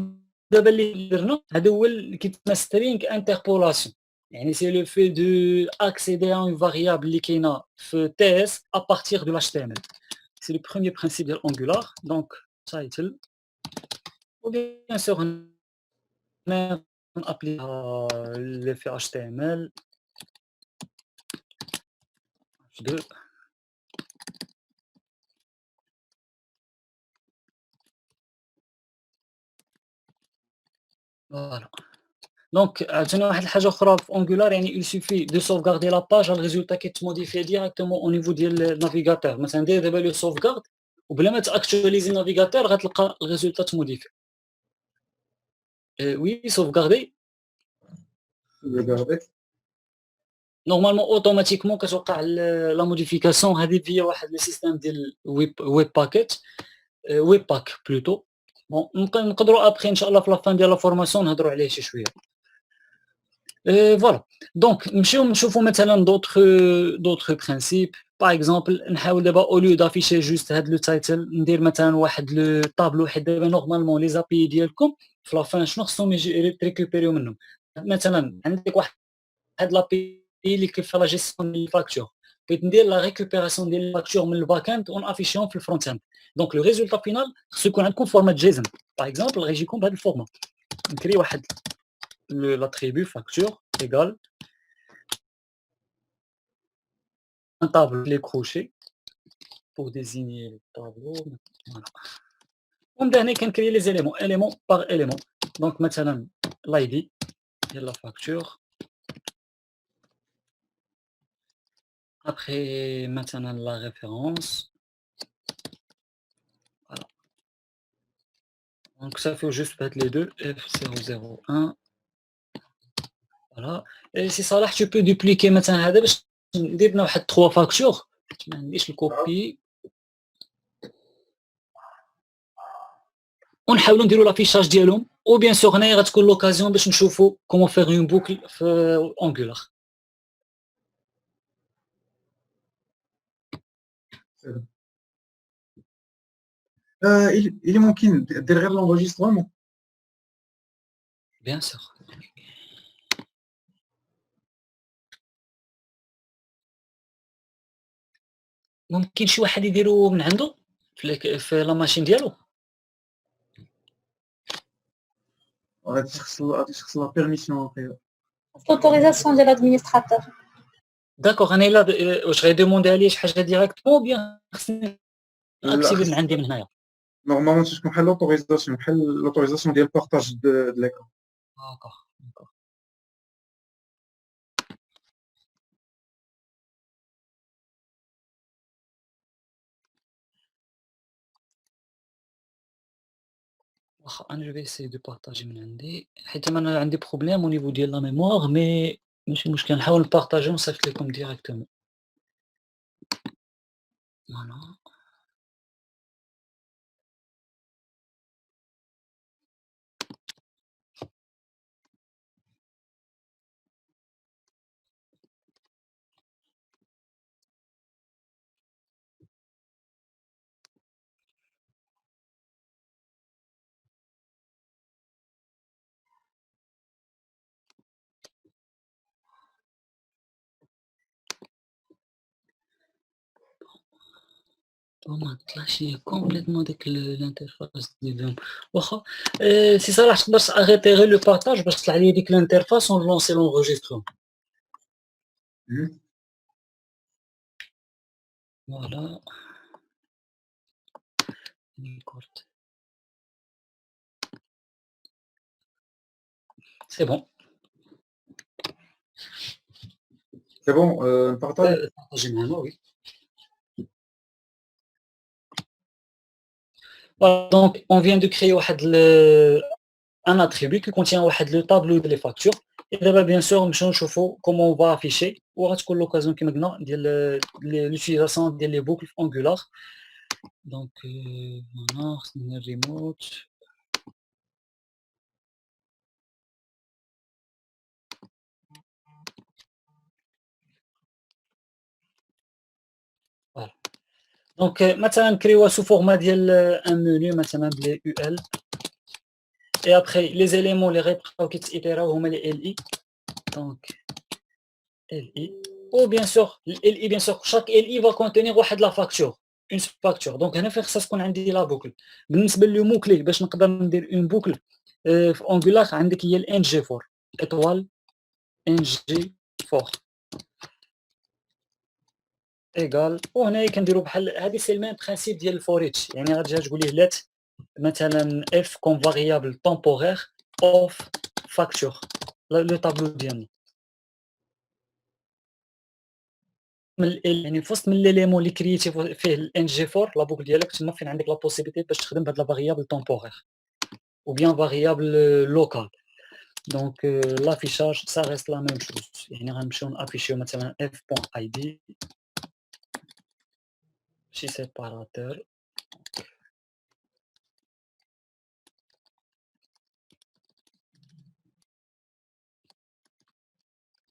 دابا اللي درنا هذا هو اللي كيتسمى سترينغ انتربولاسيون. يعني سي لو في دو اكسيدي ا اون فاريابل اللي كاينه في تي اس ا بارتير دو لاش تي ام ال. سي لو بروميير برينسيپ ديال انجولار دونك تايتل و بيان سور نابليها لي في اش تي ام ال 2. فوالا دونك عاوتاني واحد الحاجه اخرى في انجولار يعني il suffit de sauvegarder la page الريزولتا كيتموديفي ديريكتومون او نيفو ديال النافيغاتور. مثلا دير دابا لو sauvegarde وبلا ما تاكتواليزي النافيغاتور غتلقى الريزولتا تموديفي. وي sauvegarder ريغاردي نورمالمون اوتوماتيكمون كتوقع لا موديفيكاسيون هذه فيا واحد لو سيستيم ديال ويب باكيت ويب باك بلوتو. بون نقدروا ابخي ان شاء الله في لا فان ديال لا فورماسيون نهضروا عليه شي شويه. فوالا دونك نمشيو نشوفوا مثلا دوطخ برينسيپ. باغ اكزومبل نحاول دابا او ليو دافيشي جوست هاد لو تايتل ندير مثلا واحد لو طابلو حيت دابا نورمالمون لي زابي ديالكم في لافان شنو خصهم يجي تريكوبيريو منهم. مثلا عندك واحد لابي اللي كيف فيها لا جيستيون ديال الفاكتور بغيت ندير لا ريكوبيراسيون ديال الفاكتور من الباك اند ونافيشيهم في الفرونت اند. دونك لو ريزولتا فينال خصو يكون عندكم فورمات جيسون. باغ اكزومبل غيجيكم بهذا الفورما. نكري واحد l'attribut facture égale un tableau les crochets pour désigner le tableau. Voilà. ونبدا هنا كنكري لي زيليمون élément par élément. donc مثلا l'id ديال la facture après مثلا la référence. Voilà. donc ça fait juste mettre les deux f001. voilà et si صلاح tu peux dupliquer مثلا هذا باش ندير لنا واحد 3 فاكتور ما عنديش الكوبي ونحاولوا نديروا لافيشاج ديالهم. او بيان سور هنايا غتكون لوكازيون باش نشوفوا كومون فيغ اون بوكل في انجولار. الى ممكن دير غير لونجيسترومون. بيان سور ممكن شي واحد يديرو من عنده في لا ماشين ديالو. غادي تخص لا بيرميسيون واقيلا. l'autorisation de l'administrateur. داكوغ انا الا واش غيدوموندي عليا شي حاجه ديريكتومون بيان خصني لا اكتيفي من عندي من هنايا. نورمالمون تكون بحال لوطوريزاسيون ديال البارطاج د ليكران. داكوغ واخا انا جو في اسيي دو بارطاجي من عندي حيت انا عندي بروبليم او نيفو ديال لا ميموار مي ماشي مشكل نحاول نبارطاجي ونصيفط لكم ديريكتومون. فوالا وما طلعش ليا كومبليتمون ديك الانترفاس ديالهم واخا سي صلاح تقدر تاغيتي غير لو بارطاج باش تطلع لي ديك الانترفاس ونلونسي لونغوجيسترمون فوالا ريكورد سي بون سي بون نبارطاج بارطاجي معنا وي Voilà, donc on vient de créer un attribut qui contient le tableau des factures. Et d'abord, bien sûr, nous comment on va afficher. Ou à l'occasion qui maintenant l'utilisation des boucles Angular. Donc voilà, remote. Voilà. Donc maintenant créer sous format un menu maintenant les UL. Et après les éléments les répertoires qui sont les LI. Donc LI. Ou bien sûr, LI, bien sûr, chaque LI va contenir la facture, une facture. Donc, on va faire ça ce qu'on a dit la boucle. بالنسبة للمو كلي باش نقدر ندير une boucle في Angular عندك هي ال ng4 étoile ng4 égal وهنا كنديروا بحال هذه سي الميم برينسيپ ديال الفوريتش يعني غتجي تقول ليه let مثلا f comme variable temporaire of facture le tableau ديالنا يعني في وسط من ليليمون اللي كرييتي فيه الان جي 4 لا بوكل ديالك تما فين عندك لا بوسيبيتي باش تخدم بهاد لا فاريابل تومبورير ou bien variable locale. Donc l'affichage ça reste la même chose. يعني غنمشيو نافيشيو مثلا f.id شي سيباراتور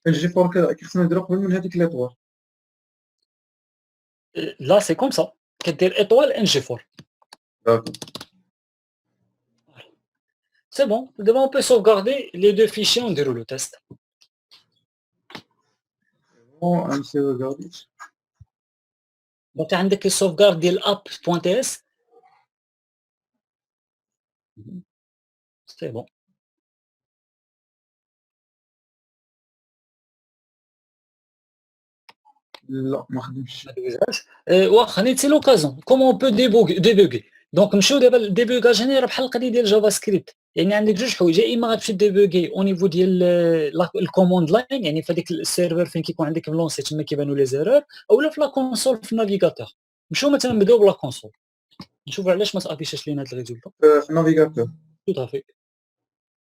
الجي فور خصنا نديرو قبل من هذيك ليطوار là c'est comme ça كدير étoile ng4 داكور c'est bon demain on peut sauvegarder les deux fichiers on déroule le test بون غنمشيو ريغاردي donc عندك السوفغارد ديال app.ts c'est bon لا ما خدمش واخا سي لوكازون كومون اون بو ديبوغي دونك نمشيو دابا الديبوغاج هنا راه بحال القضيه ديال جافا سكريبت يعني عندك جوج حوايج يا اما غتمشي ديبوغي او نيفو ديال الكوموند لاين يعني في هذيك السيرفر فين كيكون عندك بلونسي تما كيبانوا لي زيرور اولا في لا كونسول في النافيغاتور نمشيو مثلا نبداو بلا كونسول نشوفوا علاش ما تافيشاش لينا هاد الريزولتا في النافيغاتور تو افي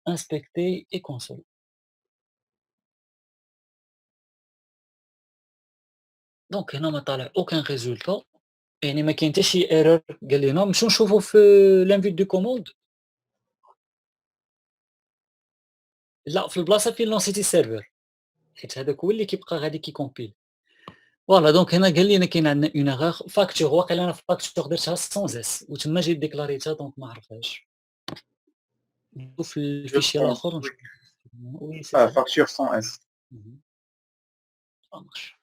انسبكتي اي كونسول دونك هنا ما طالع اوكان ريزولتا يعني ما كاين حتى شي ايرور قال لنا نمشيو نشوفوا في لانفيت دو كوموند لا في البلاصه فين لونسيتي السيرفر حيت هذاك هو اللي كيبقى غادي كيكومبيل فوالا دونك هنا قال لنا كاين عندنا اون ايغور فاكتور واقيلا انا في فاكتور درتها سون اس وتما جيت ديكلاريتها دونك ما عرفتهاش نشوف في الفيشي الاخر ونشوف وي سي سا فاكتور 100 اس ça marche.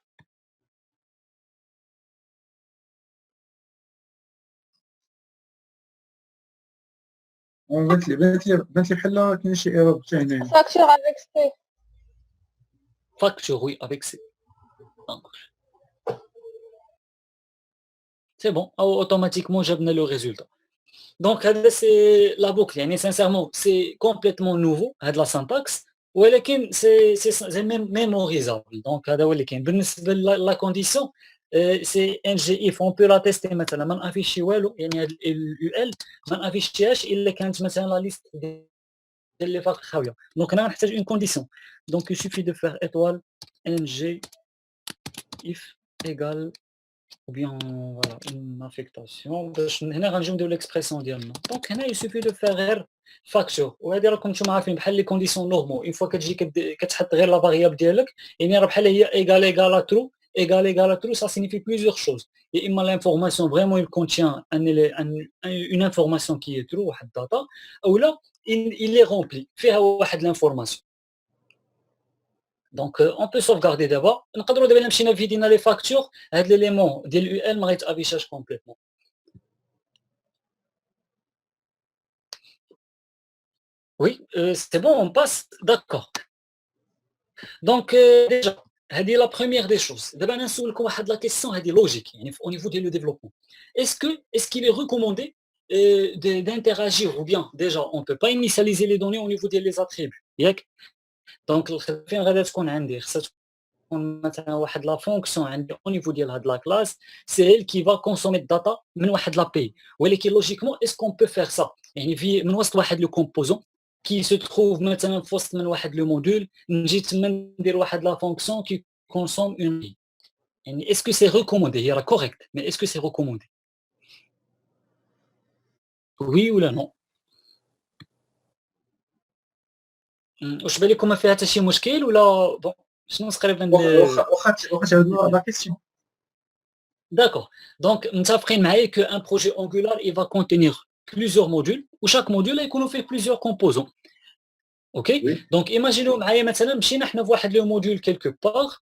بانت لي بحال كاين شي ايرور حتى هنايا Facture avec C. Facture, oui, avec C. C'est bon, automatiquement, j'ai donné le résultat. Donc, c'est la boucle. Yani, sincèrement, c'est complètement nouveau, la syntaxe. ولكن c'est même mémorisable. Donc, هذا هو اللي كاين. بالنسبة la condition, c'est NGIF. On peut la tester مثلا ما نافيشي والو يعني هاد ال ما نافيشيهاش الا كانت مثلا لا ليست ديال لي فاك خاويه. دونك هنا نحتاج une condition. Donc, il suffit de faire étoile ng if égale ou bien voilà une affectation باش هنا غنجيو نديرو ليكسبريسيون ديالنا دونك هنا يسوفي دو فيغ غير فاكتور وهذه راكم نتوما عارفين بحال لي كونديسيون نورمال اون فوا كتجي كتحط غير لا فاريابل ديالك يعني راه بحال هي ايغال ترو ايغال ترو ça signifie plusieurs choses يا اما l'information vraiment il contient une information qui est true واحد الداتا اولا il est rempli فيها واحد l'information. Donc on peut sauvegarder d'abord. نقدروا دابا الا مشينا فيدينا لي فاكتور هاد ليليمون ديال اليو ال ما غيتافيشاش كومبليتمون Oui, c'est bon, on passe. D'accord. Donc, déjà, هذه la première des choses. دابا أنا نسولك واحد la question هذه logique يعني au niveau du développement. Est-ce qu'il est recommandé d'interagir ou bien déjà on ne peut pas initialiser les données au niveau des attributs ياك؟ دونك فين غادا تكون عندي خصها تكون مثلًا واحد la fonction عندي au niveau ديال هاد la classe c'est elle qui va consommer الdata من واحد l'API ولكن logiquement est-ce qu'on peut faire ça؟ يعني في من وسط واحد le composant qui se trouve مثلًا في وسط من واحد le module نجي تما ندير واحد la fonction qui consomme une API يعني est-ce que c'est recommandé؟ هي راه correct mais est-ce que c'est recommandé؟ Oui ou là non؟ واش بان لكم ما فيها حتى شي مشكل ولا bon شنو تقريبًا واخا تعاود لا كيسيون. D'accord. Donc, متفقين معايا que un projet Angular, il va contenir plusieurs modules où chaque module يكونوا فيه plusieurs composants. OK? وي Donc, imaginons معايا مثلًا مشينا حنا فواحد le module quelque part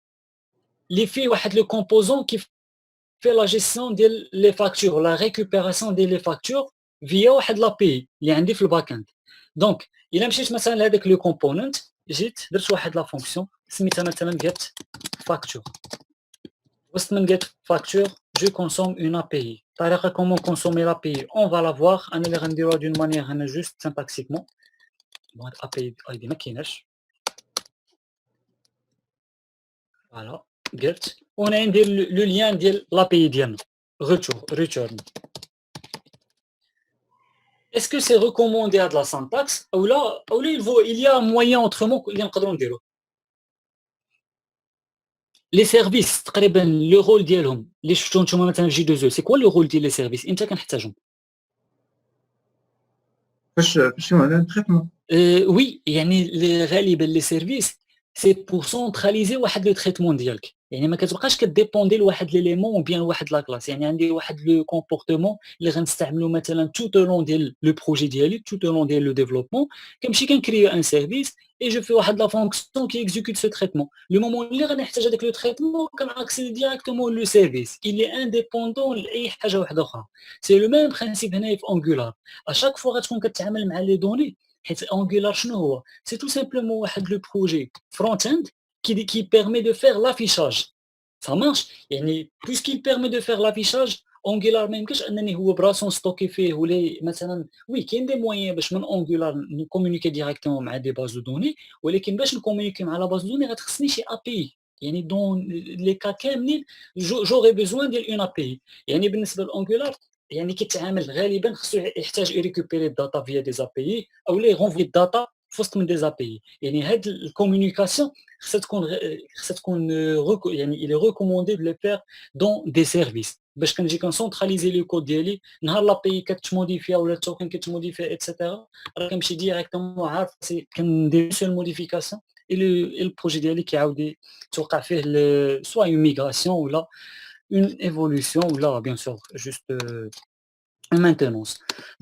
اللي فيه واحد le composant qui fait la gestion ديال les factures, la récupération ديال les factures via واحد l'API اللي عندي في الbackend. Donc, إلا مشيت مثلًا لهذاك le component جيت درت واحد la fonction سميتها مثلًا get facture. وسط من get facture, je consomme une API. طريقة comment consommer l'API, on va la voir. أنا اللي غنديروها d'une manière أنا juste syntaxiquement. bon هاد API ID ما كايناش. Voilà, get. وأنا ندير le lien ديال l'API ديالنا. Return. Est-ce que c'est recommandé à de la syntaxe ou là il y a un moyen autrement اللي نقدروا نديروه. Les services تقريبا le rôle ديالهم اللي شفتو نتوما مثلا في J2E c'est quoi le rôle ديال les services إمتى كنحتاجهم؟ فاش معنى تريتمون. Oui, يعني غالبًا les services c'est pour centraliser واحد le traitement ديالك، يعني ما كتبقاش كديبوندي لواحد l'élément ou bien لواحد la classe، يعني عندي واحد le comportement اللي غنستعملو مثلًا tout au long ديال le projet ديالي، tout au long ديال le développement، كنمشي كنكريو un service et je fais واحد la fonction qui exécute ce traitement. Le moment اللي غنحتاج هذاك le traitement كنaccéder directement le service، il est indépendant لأي حاجة واحدة أخرى. C'est le même principe هنايا في Angular. À chaque fois غتكون كتعامل مع les données حيت Angular شنو هو؟ C'est tout simplement واحد le projet front-end qui permet de faire l'affichage. Ça marche؟ يعني puisqu'il permet de faire l'affichage Angular ما يمكنش أنني هو براسو نستوكي فيه ولا مثلًا oui كاين des moyens باش من Angular نكومونيكي directement مع des bases de données ولكن باش نكومونيكي مع la base de données غتخصني شي API يعني dans les cas كاملين j'aurais besoin ديال une API يعني بالنسبة لAngular يعني كيتعامل غالبًا خصو يحتاج يريكوبيري الداتا via des API أولا يغونفي الداتا في وسط من des API يعني هاد الcommunication خصها تكون يعني il est recommandé de le faire dans des services باش كنجي كنسونطراليزي لو كود ديالي نهار لابي كتموديفيا ولا التوكن كتموديفيا ايتترا راه كنمشي ديريكتومون عارف كندير سول موديفيكاسيون اي البروجي ديالي كيعاود توقع فيه سوا اون ميغراسيون ولا une évolution ou là bien sûr juste une maintenance.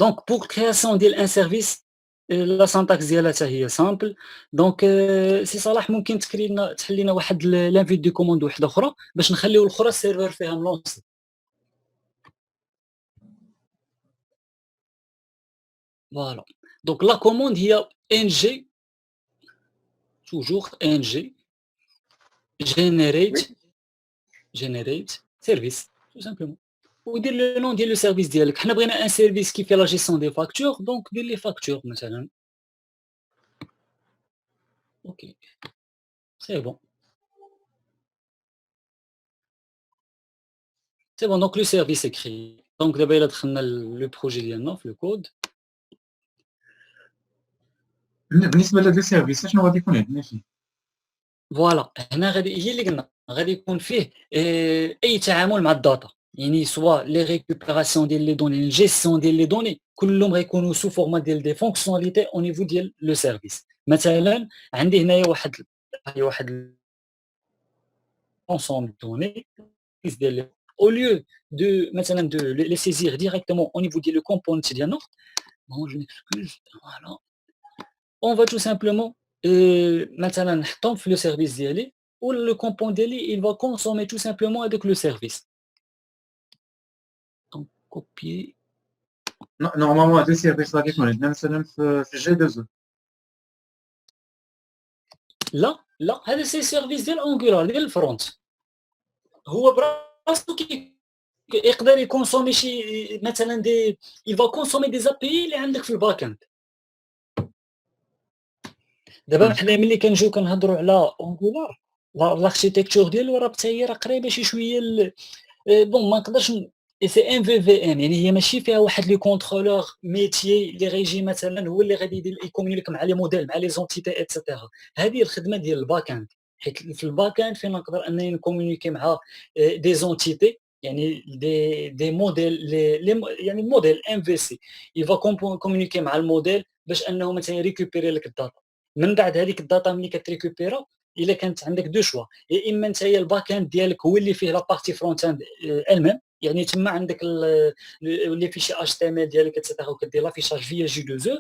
Donc pour création d'un service la syntaxe ديالها حتى هي simple donc سي صلاح ممكن تحل لنا واحد l'invite de commande واحده اخرى باش نخليو الاخرى السيرفر فيها ملونسي. Voilà. Donc la commande هي ng toujours ng وي generate service tout simplement. ودير لو نون ديال لو سيرفيس ديالك حنا بغينا ان سيرفيس كي في لا جيستيون دي فاكتور دونك دير لي فاكتور مثلا اوكي سي بون سي بون دونك لو سيرفيس اكري دونك دابا الا دخلنا لو بروجي ديالنا في لو كود بالنسبه لهاد السيرفيس شنو غادي يكون عندنا فيه؟ فوالا هنا غادي هي اللي قلنا غادي يكون فيه اي تعامل مع الداتا يعني سوا لي ريكوبيراسيون ديال لي دوني الجيستيون ديال لي دوني كلهم غيكونوا سو فورما ديال دي فونكسيوناليتي او نيفو ديال لو سيرفيس مثلا عندي هنايا واحد ensemble de données au lieu de maintenant de les saisir directement au niveau du component ديالنا bon je m'excuse voilà on va tout simplement مثلا نحطهم في le service ديالي ou le component ديالي il va consommer tout simplement avec le service donc copier نورمالمون هاد السيرفيس غادي يكون عندنا مثلا في جي 2 او لا هذا سي سيرفيس ديال انجولار ديال الفرونت. هو براسو يقدر يكونسومي شي مثلا دي il va consommer des API اللي عندك في الباك اند. دابا حنا ملي كنجيو كنهضروا على انجولار الاركتيكتور ديالو راه حتى هي راه قريبه شي شويه بون ما نقدرش سي ام في في ام، يعني هي ماشي فيها واحد لي كونترولور ميتيي اللي غيجي مثلا هو اللي غادي يدير يكومونيك مع لي موديل مع لي زونتيتي اتسيتيرا. هذه الخدمه ديال الباك اند، حيت في الباك اند فين نقدر انني نكومونيكي مع دي زونتيتي يعني دي موديل يعني موديل ام في سي يفا كومونيكي مع الموديل باش انه مثلا يريكوبيري لك الداتا. من بعد هذيك الداتا ملي كتريكوبيرا الا كانت عندك دو شوا، يا اما انت هي الباك اند ديالك هو اللي فيه لا بارتي فرونت اند الميم، يعني تما عندك اللي فيه شي اتش تي ام ال ديالك اتسيتيرا وكدير لافيشاج فيا جي 2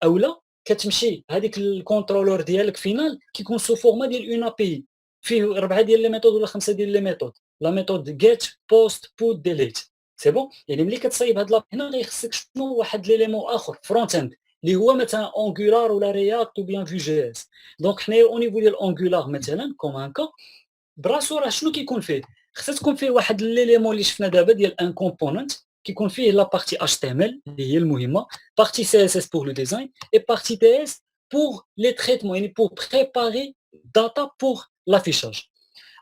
اولا كتمشي هذيك الكونترولور ديالك فينال كيكون سو فورما ديال اون ابي فيه 4 ديال لي ميثود ولا 5 ديال لي ميثود. لا ميثود جيت بوست بوت ديليت سي بون. يعني ملي كتصايب هاد لاب هنا غيخصك شنو واحد ليليمون اخر فرونت اند اللي هو مثلا انجولار ولا رياكت او بيان في جي اس. دونك حنايا او نيفو ديال انجولار مثلا كوم هكا براسو راه شنو كيكون فيه؟ خصها تكون فيه واحد ليليمون اللي شفنا دابا ديال ان كومبوننت كيكون فيه لا بارتي اتش تي ام ال اللي هي المهمه، بارتي سي اس اس بور لو ديزاين اي بارتي تي اس بور لي تريتمون يعني بور بريباري داتا بور لافيشاج.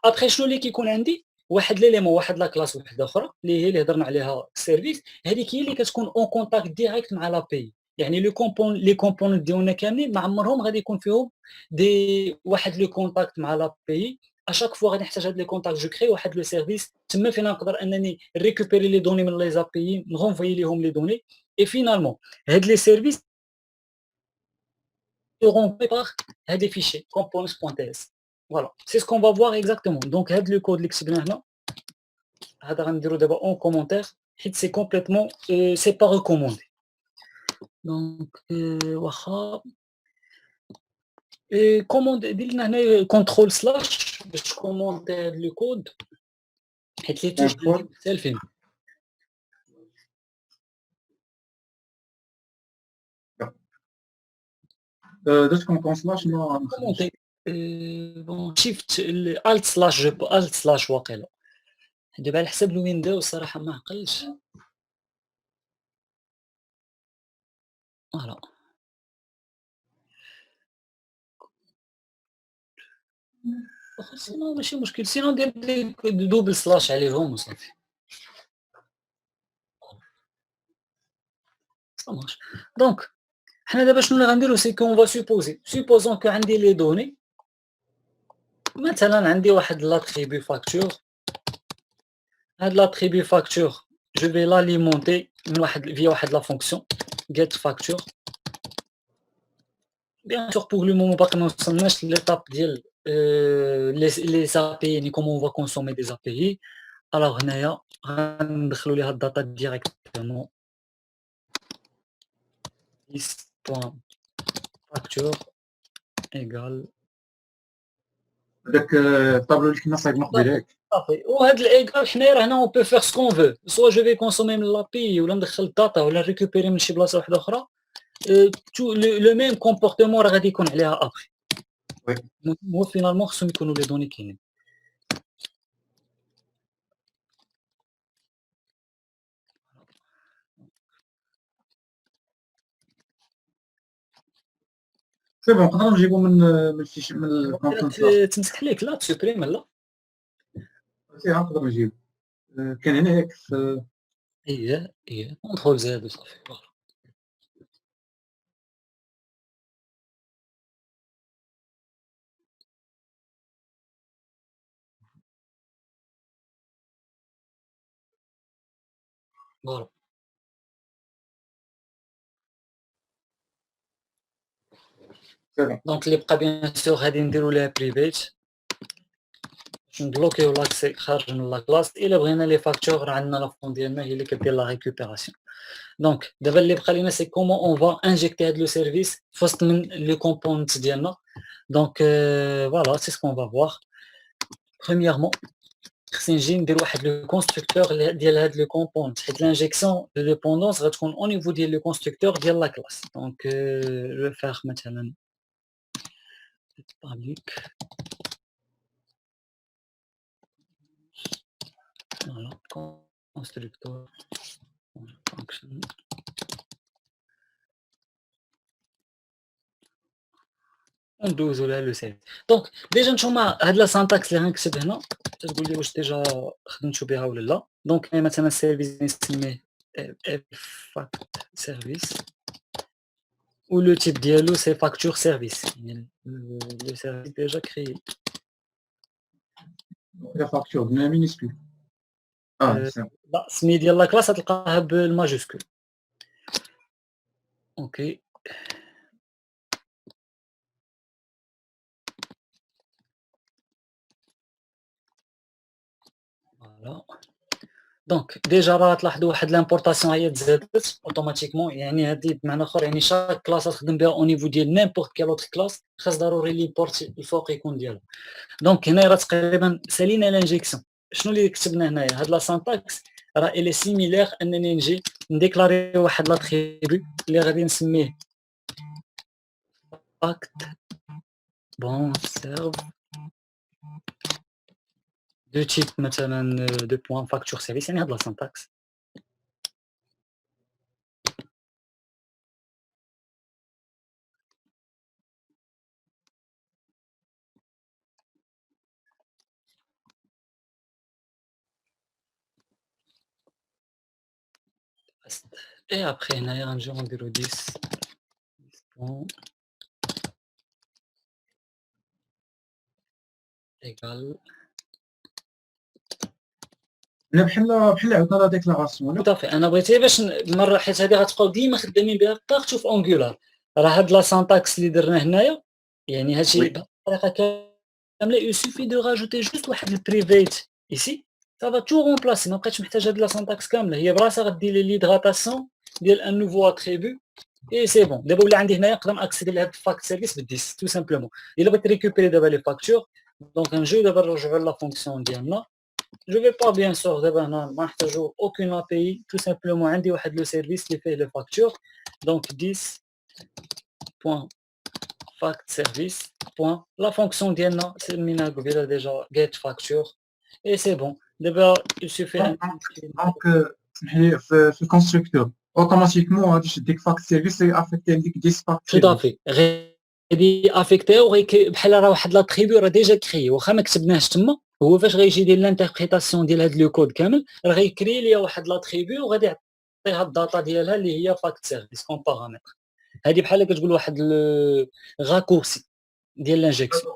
ابخي شنو اللي كيكون عندي؟ واحد ليليمون واحد لا كلاس وحده اخرى اللي هي اللي هضرنا عليها سيرفيس، هذيك هي اللي كتكون اون كونتاكت ديريكت مع لا بي. يعني لي كومبوننت ديالنا كاملين ما عمرهم غادي يكون فيهم واحد لو كونتاكت مع لا بي. اشاك فوا غادي نحتاج هاد لي كونتاكت جو كري واحد لو سيرفيس تما فين نقدر انني ريكوبيري لي دوني من لي زابي نغونفوي ليهم لي دوني اي فينالمون هاد لي سيرفيس seront faits par هاد les fichiers components.ts. Voilà, c'est ce qu'on va voir exactement. Donc هاد le code اللي كتبناه هنا هذا غنديرو دابا اون كومونتير حيت سي كومبليتمون سي با ريكوموندي. دونك واخا كوموند دير لنا هنا كونترول سلاش باش كومونتي هاد لو كود حيت لي توش مختلفين. درت كون سلاش ما كومونتي بون شيفت الت سلاش الت سلاش واقيلا دابا على حساب الويندوز صراحه ما عقلتش. فوالا سينو ماشي مشكل، سينو ندير دوبل سلاش عليهم وصافي صامارش. دونك حنا دابا شنو اللي غنديرو سي كون فا سوبوزون كو عندي لي دوني مثلا عندي واحد لاتريبي فاكتور. هاد لاتريبي فاكتور جو في لاليمونتي من واحد فيا واحد لا فونكسيون get facture. بيان سور بوغ لو مومون باقي ما وصلناش ليطاب ديال لي API يعني كومون فا كونسومي دي API. الوغ هنايا غندخلو ليها الداتا ديريكتومون list.facture égal هذاك الطابلو اللي كنا صايبنا قبيله ياك. صافي. وهاد الايكال حنايا راه هنا اون بو فير سكون فو سوا جو في كونسومي من لابي ولا ندخل الداتا ولا ريكوبيري من شي بلاصه واحده اخرى تو لو ميم كومبورتمون راه غادي يكون عليها ابخي. هو فينالمون خصهم يكونوا لي دوني كاينين. سي بون نقدروا نجيبو من الفيش من الكونتون سلاش. تمسح ليك لا تسوبريم لا سي نقدروا نجيبو كان هنا ياك ايه كونترول زاد وصافي. فوالا سي بون. دونك اللي بقى بيان سور غادي نديرو ليها بريفيت باش نبلوكيو لاكسي خارج من لا كلاس. الا بغينا لي فاكتور راه عندنا لا فون ديالنا هي اللي كدير لا ريكوبيراسيون. دونك دابا اللي بقى لينا سي كومون اون فا انجيكتي هاد لو سيرفيس في وسط من لي كومبوننت ديالنا. دونك فوالا سي سكون فا فوار. برومييرمون خصني نجي ندير واحد لو كونستركتور ديال هاد لو كومبوننت حيت لانجيكسيون دو ديبوندونس غتكون او نيفو ديال لو كونستركتور ديال لا كلاس. دونك جو فيغ مثلا public. Voilà, constructeur function. وندوزو لها لو سيرفيس. دونك ديجا نتوما هاد لا سانتاكس اللي غنكتب هنا تتقول لي واش ديجا خدمتو بها ولا لا. دونك مثلا السيرفيس نسميه فاكت سيرفيس و لو تيب ديالو سي فاكتور سيرفيس، يعني لو سيرفيس ديجا كريي. لا فاكتور بلا مينيسكول. لا السميه ديال لا كلاس غتلقاها بالماجوسكول. اوكي فوالا. دونك ديجا راه تلاحظوا واحد لامبورطاسيون هي تزادت اوتوماتيكمون، يعني هذه بمعنى اخر يعني شاك كلاس تخدم بها او نيفو ديال نيمبورت كيل اوتر كلاس خاص ضروري لي بورت الفوق يكون ديالها. دونك هنا راه تقريبا سالينا لانجيكسيون. شنو اللي كتبنا هنايا؟ هاد لا سانتاكس راه الي سيميلير انني نجي نديكلاري واحد لاتريبي اللي غادي نسميه فاكت بون سيرف دو تيب مثلا دو بوان فاكتور سيرفيس، يعني هاد لا سانتاكس. Et après هنايا غنجيو نديرو 10 بوان égal. لا بحال عاودنا لا ديكلاراسيون ولا tout à fait. انا بغيت غير باش المره حيت هذه غتبقاو ديما خدامين بها بارتو في انجولار. راه هاد لا سانتاكس اللي درنا هنايا يعني هادشي وي. بطريقه كامله يسوفي دو راجوتي جوست واحد البريفيت ايسي سافا تو رومبلاسي. ما بقيتش محتاج هاد لا سانتاكس كامله، هي براسها غدير لي ليدغاتاسيون ديال ان نوفو اتريبيو اي سي بون. دابا ولا عندي هنايا نقدر ناكسيدي لهاد الفاكت سيرفيس بالديس تو سامبلومون. الا بغيت ريكوبيري دابا لي فاكتور دونك نجيو دابا نرجعو لا فونكسيون ديالنا. Je vais pas bien sûr دابا هنا ما نحتاجو aucune API tout simplement عندي واحد لو سيرفيس اللي فيه لي فاكتور دونك 10.fact service point la fonction ديالنا سميناها قبيله ديجا get facture et c'est bon. دابا il suffit دونك سمح لي في الكونستركتور اوتوماتيكمون غادي يديك فاكت سيرفيس اللي افيكتي عندك 10 فاكت tout à fait غادي افيكتيو بحال راه واحد لا تريبيو راه ديجا كريي واخا ما كتبناهش تما. هو فاش غيجي يدير لانتربريتاسيون ديال هاد لو كود كامل راه غيكري ليا واحد لا تريبيو وغادي يعطيها الداتا ديالها اللي هي فاكت سيرفيس كون بارامتر. هادي بحال كتقول واحد غاكورسي ديال لانجيكسيون.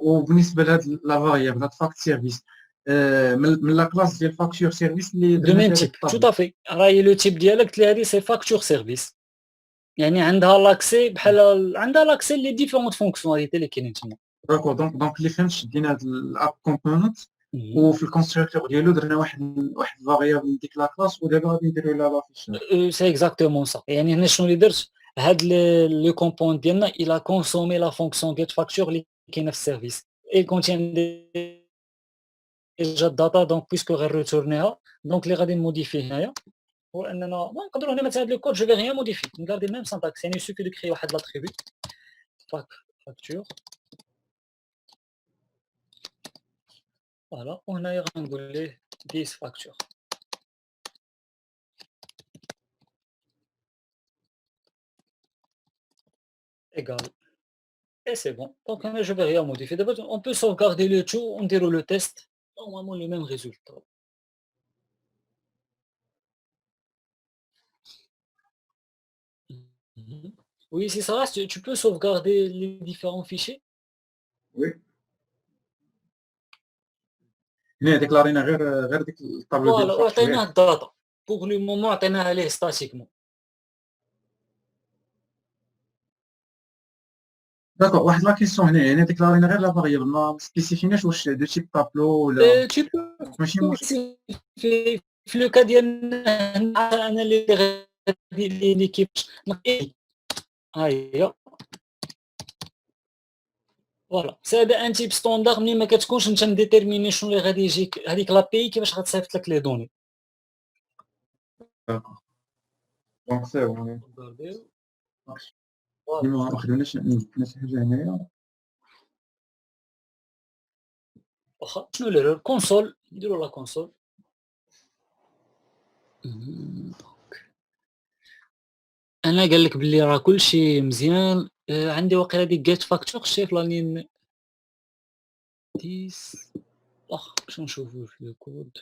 وبالنسبه لهاد لا فاريابل هاد فاكت سيرفيس من لا كلاس ديال فاكتور سيرفيس اللي دو ميم تيب تو تافي راهي لو تيب ديالك قلت لي هادي سي فاكتور سيرفيس، يعني عندها لاكسي بحال عندها لاكسي لي ديفيرونت فونكسيوناليتي اللي كاينين تما. داكور دونك اللي فهمت شدينا هاد الاب كومبوننت وفي الكونستركتور ديالو درنا واحد فاريابل من ديك لا كلاس ودابا غادي نديرو لها لافيشاج. سي اكزاكتومون سا. يعني هنا شنو اللي درت هاد لو كومبوند ديالنا الى كونسومي لا فونكسيون get فاكتور اللي كاينه في السيرفيس اي كونتين ديجا الداتا دونك بويسكو غير ريتورنيها. دونك اللي غادي نموديفي هنايا هو اننا نقدروا هنا مثلا هاد لو كود جو في ريان موديفي نغاردي ميم سانتاكس يعني سوفي دو كري واحد لاتريبي فاكتور فوالا وهنايا غنقول ليه 10 فاكتور égal. Et c'est bon. Donc je vais rien modifier. D'abord, on peut sauvegarder le tout, on déroule le test. Normalement, le même résultat. Mhm. Oui, si ça reste, tu peux sauvegarder les différents fichiers. وي هنا ديكلارينا غير ديك الطابلو ديال Voilà, الفاكتور. وعطيناه الداتا. Pour le moment, عطيناها ليه statiquement. داكور واحد لا كيسيون هنا ديكلارينا غير لا فاريابل ما سبيسيفيناش واش دو تيب طابلو ولا Tu peux ماشي مشكل. في لو كا ديالنا انا اللي غادي ليكيب ها هي فوالا. سي هذا ان تيب ستوندار ملي ما كتكونش انت مديتيرميني شنو اللي غادي يجيك هذيك لابي كيفاش غتصيفط لك لي دوني. داكور دونك سي بون فوالا ديما ما خدمناش شي حاجه هنايا. واخا شنو l'erreur console نديرو لا console. أنا قال لك بلي راه كلشي مزيان. عندي واقيلا ديك get factor شتي في la ligne 10. باش نشوفو في الكود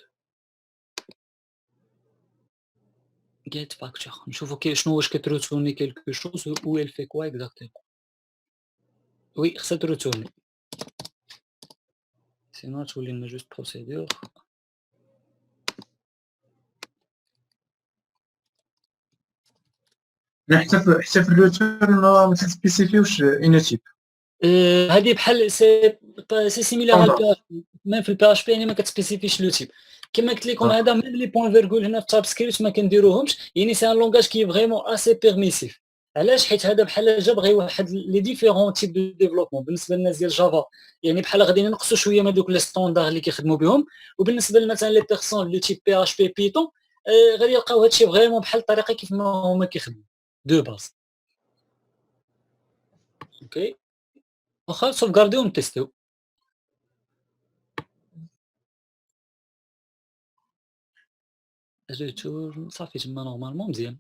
get factor نشوفو شنو واش كتروتورني quelque chose ou elle fait quoi exactement. وي خصها تروتورني sinon تولي لنا juste procédure. حتى في الريتيرن ما تسبيسيفيوش ان تيب. هذه بحال سي سيميلار على البي ميم في البي اش بي يعني ما كتسبيسيفيش لو تيب كما قلت لكم. هذا ميم لي بوين فيرغول هنا في تايب سكريبت ما كنديروهمش، يعني سي ان لونغاج كي فريمون اسي بيرميسيف. علاش؟ حيت هذا بحال جا بغى واحد لي ديفيرون تيب دو ديفلوبمون. بالنسبه للناس ديال جافا يعني بحال غادي نقصوا شويه من دوك لي ستوندار اللي كيخدموا بهم، وبالنسبه مثلا لي بيرسون لو تيب بي اش بي بيتون غادي يلقاو هادشي فريمون بحال الطريقه كيف ما هما كيخدموا دو باز. اوكي واخا سوفغارديو ونتيستيو. ريتور صافي تما نورمالمون مزيان.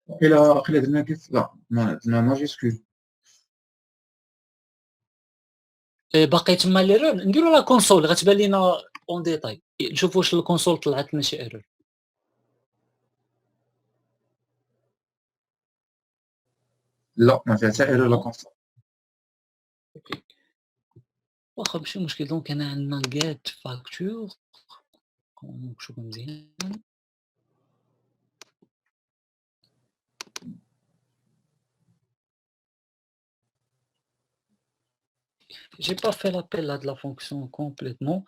وقيلا درنا كيف لا ما درنا ماجيسكول. باقي تما ليرور نديرو لا كونسول غتبان لينا اون ديتاي نشوف واش الكونسول طلعت لنا شي ايرور. لا ما فيها حتى ايرور لا كونسول. واخا ماشي مشكل. دونك هنا عندنا get facture نشوفو مزيان. j'ai pas fait l'appel là de la fonction complètement.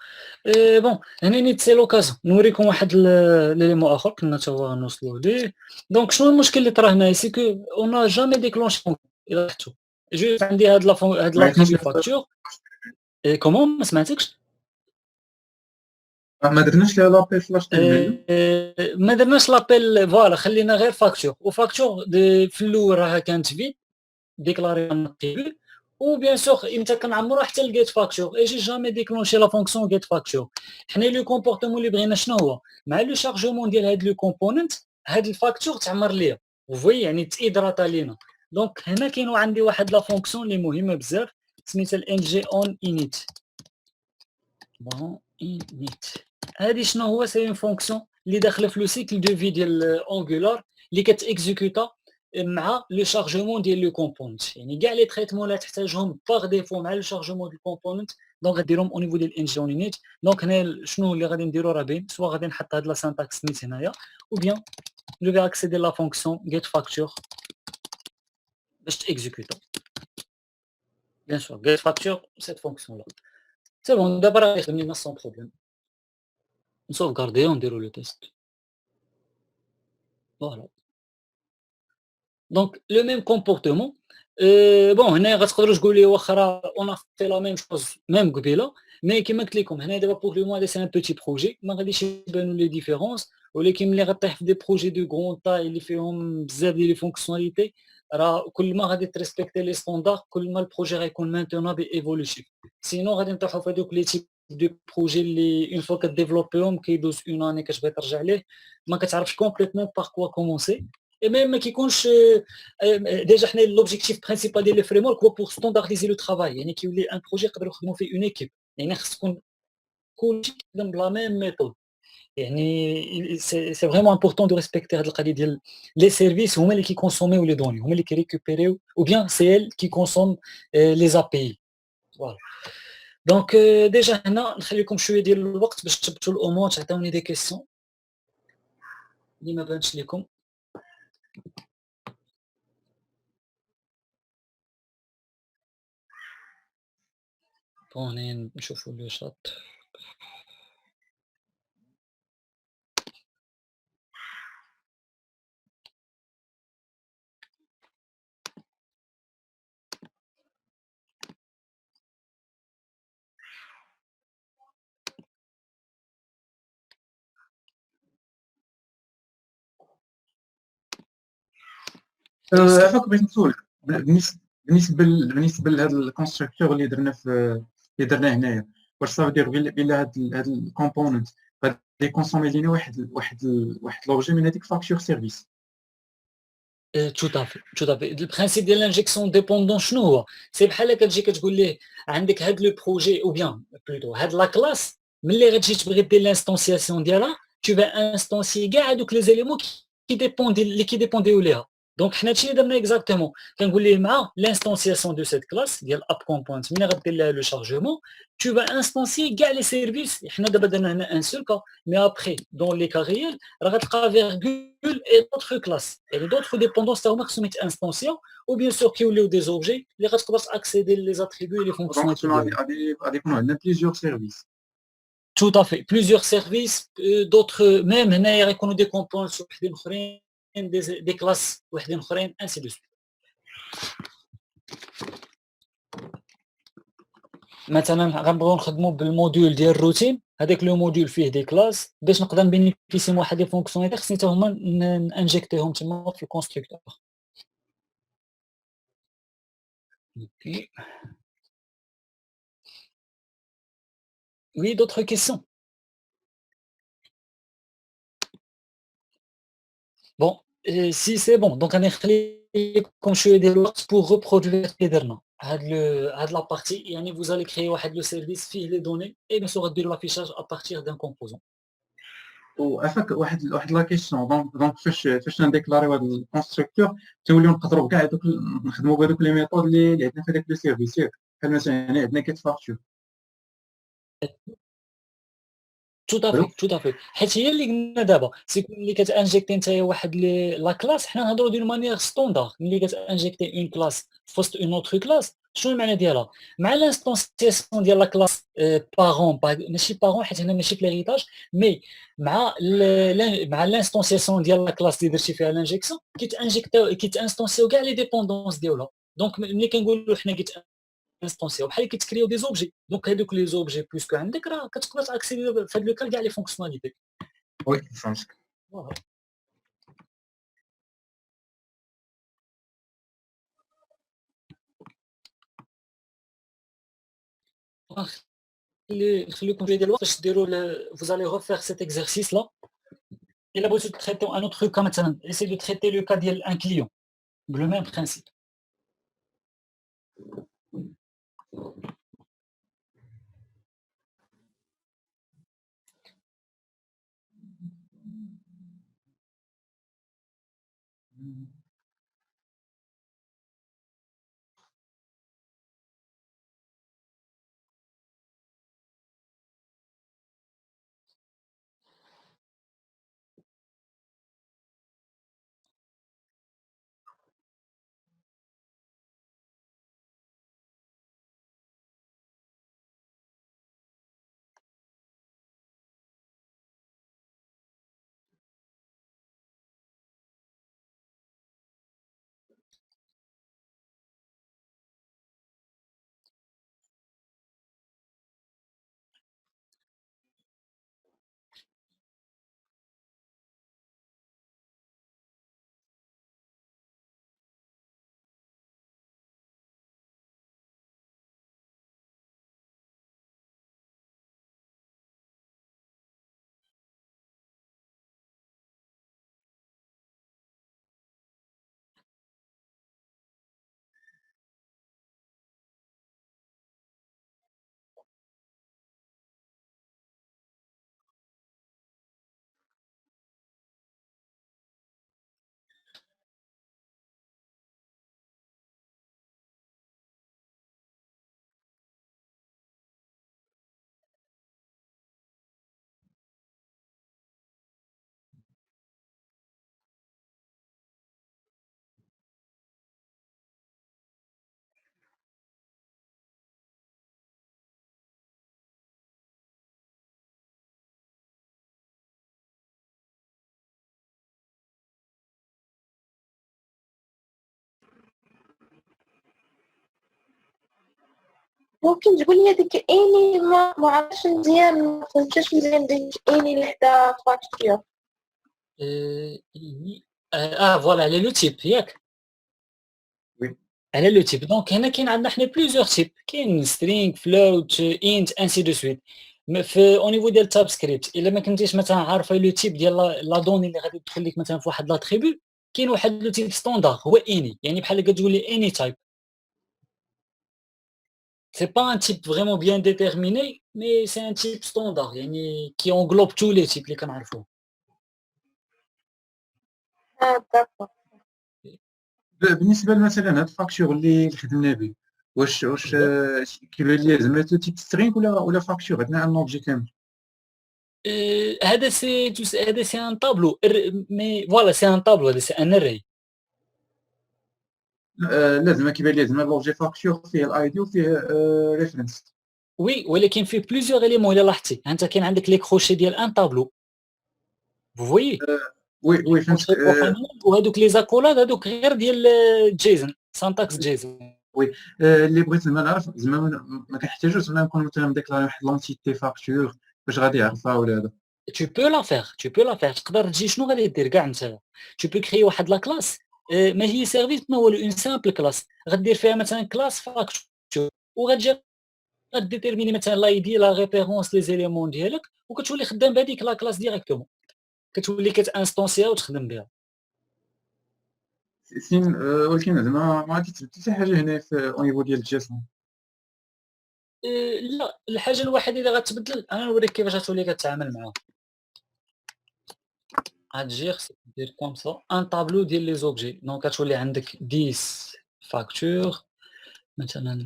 بون هنا نيت سي لوكازيون نوريكم واحد ليليمون اخر كنا تا هو غنوصلوا ليه. دونك شنو المشكل اللي طرا هنايا سي كو اون جامي ديكلونشي الى لاحظتوا جوست عندي هاد هاد لابي دو فاكتور. كومون ما سمعتكش؟ ما درناش ليها لابيل فلاش تيل ما درناش لابيل فوالا خلينا غير فاكتور وفاكتور في الاول راها كانت فيد ديكلاري نطيبي و بيان سور امتى كنعمرو حتى الجيت فاكتور اي جي جامي ديكلونشي لا فونكسيون جيت فاكتور. حنا لو كومبورتمون اللي بغينا شنو هو مع لو شارجمون ديال هاد لو كومبوننت هاد الفاكتور تعمر ليا وفوي يعني تيدراتا لينا. دونك هنا كاين عندي واحد لا فونكسيون اللي مهمه بزاف سميتها الان جي اون انيت. بون انيت هادي شنو هو سي اون فونكسيون اللي داخله في لو سيكل دو في ديال انجولار اللي كتاكزيكوتا مع لو شارجمون ديال لو كومبوننت. يعني كاع لي تريتمون اللي تحتاجهم باغ ديفو مع لو شارجمون ديال الكومبوننت دونك غديرهم او نيفو ديال انجي اون انيت. دونك هنا شنو اللي غادي نديرو راه باين سوا غادي نحط هاد لا سانتاكس نيت هنايا او بيان جو في اكسيدي لا فونكسيون get facture باش تاكزيكوتا. بيان سور get facture cette fonction là سي بون دابا راه يخدم لينا سون بروبليم. نسوفغارديو ونديرو لو تيست. فوالا دونك لو ميم كومبورتمون. بون هنا غتقدروا تقول لي واخا راه اون في لا ميم شوز ميم قبيله مي كيما قلت لكم هنا دابا بوغ لو موا سي ان بوتي بروجي ما غاديش يبانوا لي ديفيرونس، ولكن ملي غطيح في دي بروجي دو غرون تاي اللي فيهم بزاف ديال لي فونكسيوناليتي راه كل ما غادي تريسبكتي لي ستوندار كل ما البروجي غيكون مانتونابل ايفولوتيف. سينو غادي نطيحوا في هذوك لي تيب دو بروجي اللي اون فوا كديفلوبيهم كيدوز اون اني كتبغي ترجع ليه ما كتعرفش كومبليتمون باغ كوا كومونسي اي ميم ما كيكونش. ديجا حنا لوبجيكتيف برينسيبال ديال لي فريم ورك هو بوغ ستاندارديزي لو ترافاي يعني كيولي ان بروجي يقدروا يخدموا فيه اون ايكيب يعني خص تكون كلشي كيخدم بلا ميم ميثود. يعني سي فريمون امبورطون دو ريسبكتي هاد القضيه ديال لي سيرفيس هما اللي كيكونسوميو لي دوني هما اللي كيريكوبيريو او بيان سي ال كي كونسوم لي زا بي اي. فوالا دونك ديجا هنا نخليكم شويه ديال الوقت باش تثبتوا الامور تعطيوني دي كيسيون اللي ما بانتش لكم. بون نشوفوا لو شات. عفاك بغيت نسولك بالنسبه لهذا الكونستركتور اللي درناه هنايا، واش صافي دير بلا هاد الكومبوننت غادي يكونسومي لينا واحد لوبجي من هذيك فاكتور سيرفيس. tout à fait, tout à fait. Le principe de l'injection dépendant شنو هو؟ سي بحال كتجي كتقول ليه عندك هاد لو بروجي او بيان بلوتو هاد لا كلاس ملي غتجي تبغي دير لانستونسياسيون ديالها tu vas انستونسي كاع هادوك لي زيليمون كي ديبونديو ليها. دونك حنا هادشي اللي درنا اكزاكتومون كنقول ليه مع لانستونسياسيون دو سيت كلاس ديال اب كومبوننت ملي غدير لها لو شارجمون tu vas انستونسي كاع لي سيرفيس. حنا دابا درنا هنا ان سول كا مي ابخي دون لي كا ريال راه غتلقى فيرغول اي دوطخ كلاس يعني دوطخ ديبوندونس تا هما خصهم يتانستونسيو و بيان سور كيوليو دي زوبجي اللي غتقدر تاكسيدي لي زاتريبيو لي دونك فونكسيوناليتي. غادي يكونوا عندنا بليزيور سيرفيس. Tout à fait. Plusieurs services, d'autres, même هنايا غيكونوا des components وحدين اخرين, des classes وحدين اخرين, ainsi de suite. مثلا غنبغيو نخدموا بالموديول ديال الروتين، هذاك لو موديول فيه دي كلاس باش نقدر نبينيفيسي من واحد لي فونكسيوناليتي خصني حتى هما نانجيكتيهم تما في الكونستركتور. اوكي. Oui, d'autres questions? Bon, si c'est bon, donc غنخليكم شويه ديال الوقت pour reproduire اللي درنا. هاد la partie يعني vous allez créer واحد le service فيه les données et bien sûr غديروا l'affichage à partir d'un composant. وعفاك واحد لا كيسيون دونك فاش نديكلاريو هذا الكونستركتور توليو نقدروا بكاع هذوك نخدموا بهذوك لي ميثود اللي عندنا في هذاك لو سيرفيس ياك بحال مثلا يعني عندنا كيت فاكتور. Tout à fait, tout à fait. حيت هي اللي قلنا دابا سي ملي كتانجيكتي نتايا واحد لا كلاس حنا نهضروا دون مانيير ستوندار ملي كتانجيكتي اون كلاس فوسط اون اوتر كلاس شنو المعنى ديالها مع لانستونسياسيون ديال لا كلاس بارون ماشي بارون حيت هنا ماشي في ليغيتاج مي مع لانستونسياسيون ديال لا كلاس اللي درتي فيها لانجيكسيون كيتانستونسيو كاع لي ديبوندونس ديالها. دونك ملي كنقولوا حنا انستونسيو بحال كيتكريو دي زوبجي دونك هذوك لي زوبجي بويسكو عندك راه كتقدر تاكسيدي في هذا لو كال كاع لي فونكسيوناليتي. وي فهمتك. خليكم شويه ديال الوقت باش ديروا vous allez refaire cet exercice là. الا بغيتو تريتيو ان اوتر كا مثلا essayez de traiter le cas ديال un client le même principe. ممكن تقول لي هذيك اني ما عرفتش مزيان ما فهمتش مزيان ديك اني اللي حدا فاكتور. فوالا على لو تيب ياك على لو تيب. دونك هنا كاين عندنا حنا بليزيور تيب، كاين string float int ainsi de suite. في au niveau ديال TypeScript إلا ما كنتيش مثلًا عارفة لو تيب ديال لا دوني اللي غادي تدخل لِك مثلًا في واحد l'attribut، كاين واحد لو تيب ستاندار هو any، يعني بحال كتقول لي any type. C'est pas un type vraiment bien déterminé mais c'est un type standard يعني qui englobe tous les types اللي كنعرفوهم. داكور. بالنسبه مثلا هاد الفاكتور اللي خدمنا به، واش كيبان ليا زعما تيب سترينغ ولا فاكتور عندنا ان اوبجي كامل؟ هذا هذا سي ان طابلو مي فوالا سي ان طابلو، هذا سي ان array. لا زعما كيبان ليا زعما لوبجي فاكتور فيه الاي دي وفيه ريفرنس. وي ولكن فيه بليزيور إيليمون إلا لاحظتي، ها أنت كاين عندك لي كروشي ديال ان طابلو، vous voyez؟ وي لي وي فهمتك. كروشي بوحدهم وهادوك لي زاكولاد هادوك غير ديال جيسون، syntax جيسون. وي اللي بغيت زعما نعرف زعما ما كنحتاجوش زعما نكون مثلا مديكلاري واحد لونتيتي فاكتور باش غادي يعرفها ولا هذا. tu peux la faire تقدر تجي شنو غادي دير كاع نتايا، tu peux créer واحد لا كلاس ما هي سيرفيس ما والو، اون سامبل كلاس غدير فيها مثلا كلاس فاكتور، وغتجي غديتيرميني مثلا لاي دي لا ريفيرونس لي زيليمون ديالك، وكتولي خدام بهذيك لا كلاس ديريكتومون، كتولي كتانستونسيها وتخدم بها. سين ولكن زعما ما غادي تبدل حتى حاجه هنا في او نيفو ديال الجيسون. لا، الحاجه الوحيده اللي غتبدل انا نوريك كيفاش غتولي كتعامل معاها. غتجي خصك دير كوم سا ان طابلو ديال لي زوبجي، دونك غتولي عندك 10 فاكتور مثلا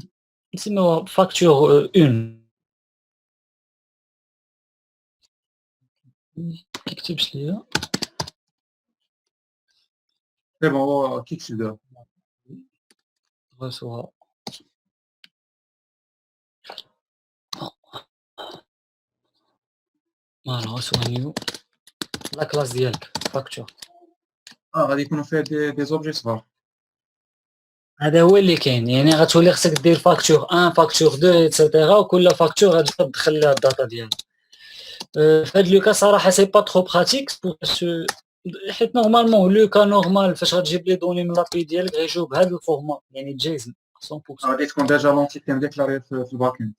نسميوها فاكتور 1. كيكتبش ليا دابا هو كيكتب دابا. غنسوها فوالا غنسوها نيو لا كلاس ديالك فاكتور. غادي يكونوا فيها دي زوبجي صغار. هذا هو اللي كاين، يعني غتولي خصك دير فاكتور 1 فاكتور 2 ايتترا، وكل فاكتور غادي تدخل لها الداتا ديالها. في هاد لو كا صراحه سي با ترو براتيك باش حيت نورمالمون لو كا نورمال فاش غتجيب لي دوني من لابي ديالك غيجيو بهذا الفورما يعني جيسون 100%. غادي تكون ديجا لونتيتي مديكلاري في الباك اند.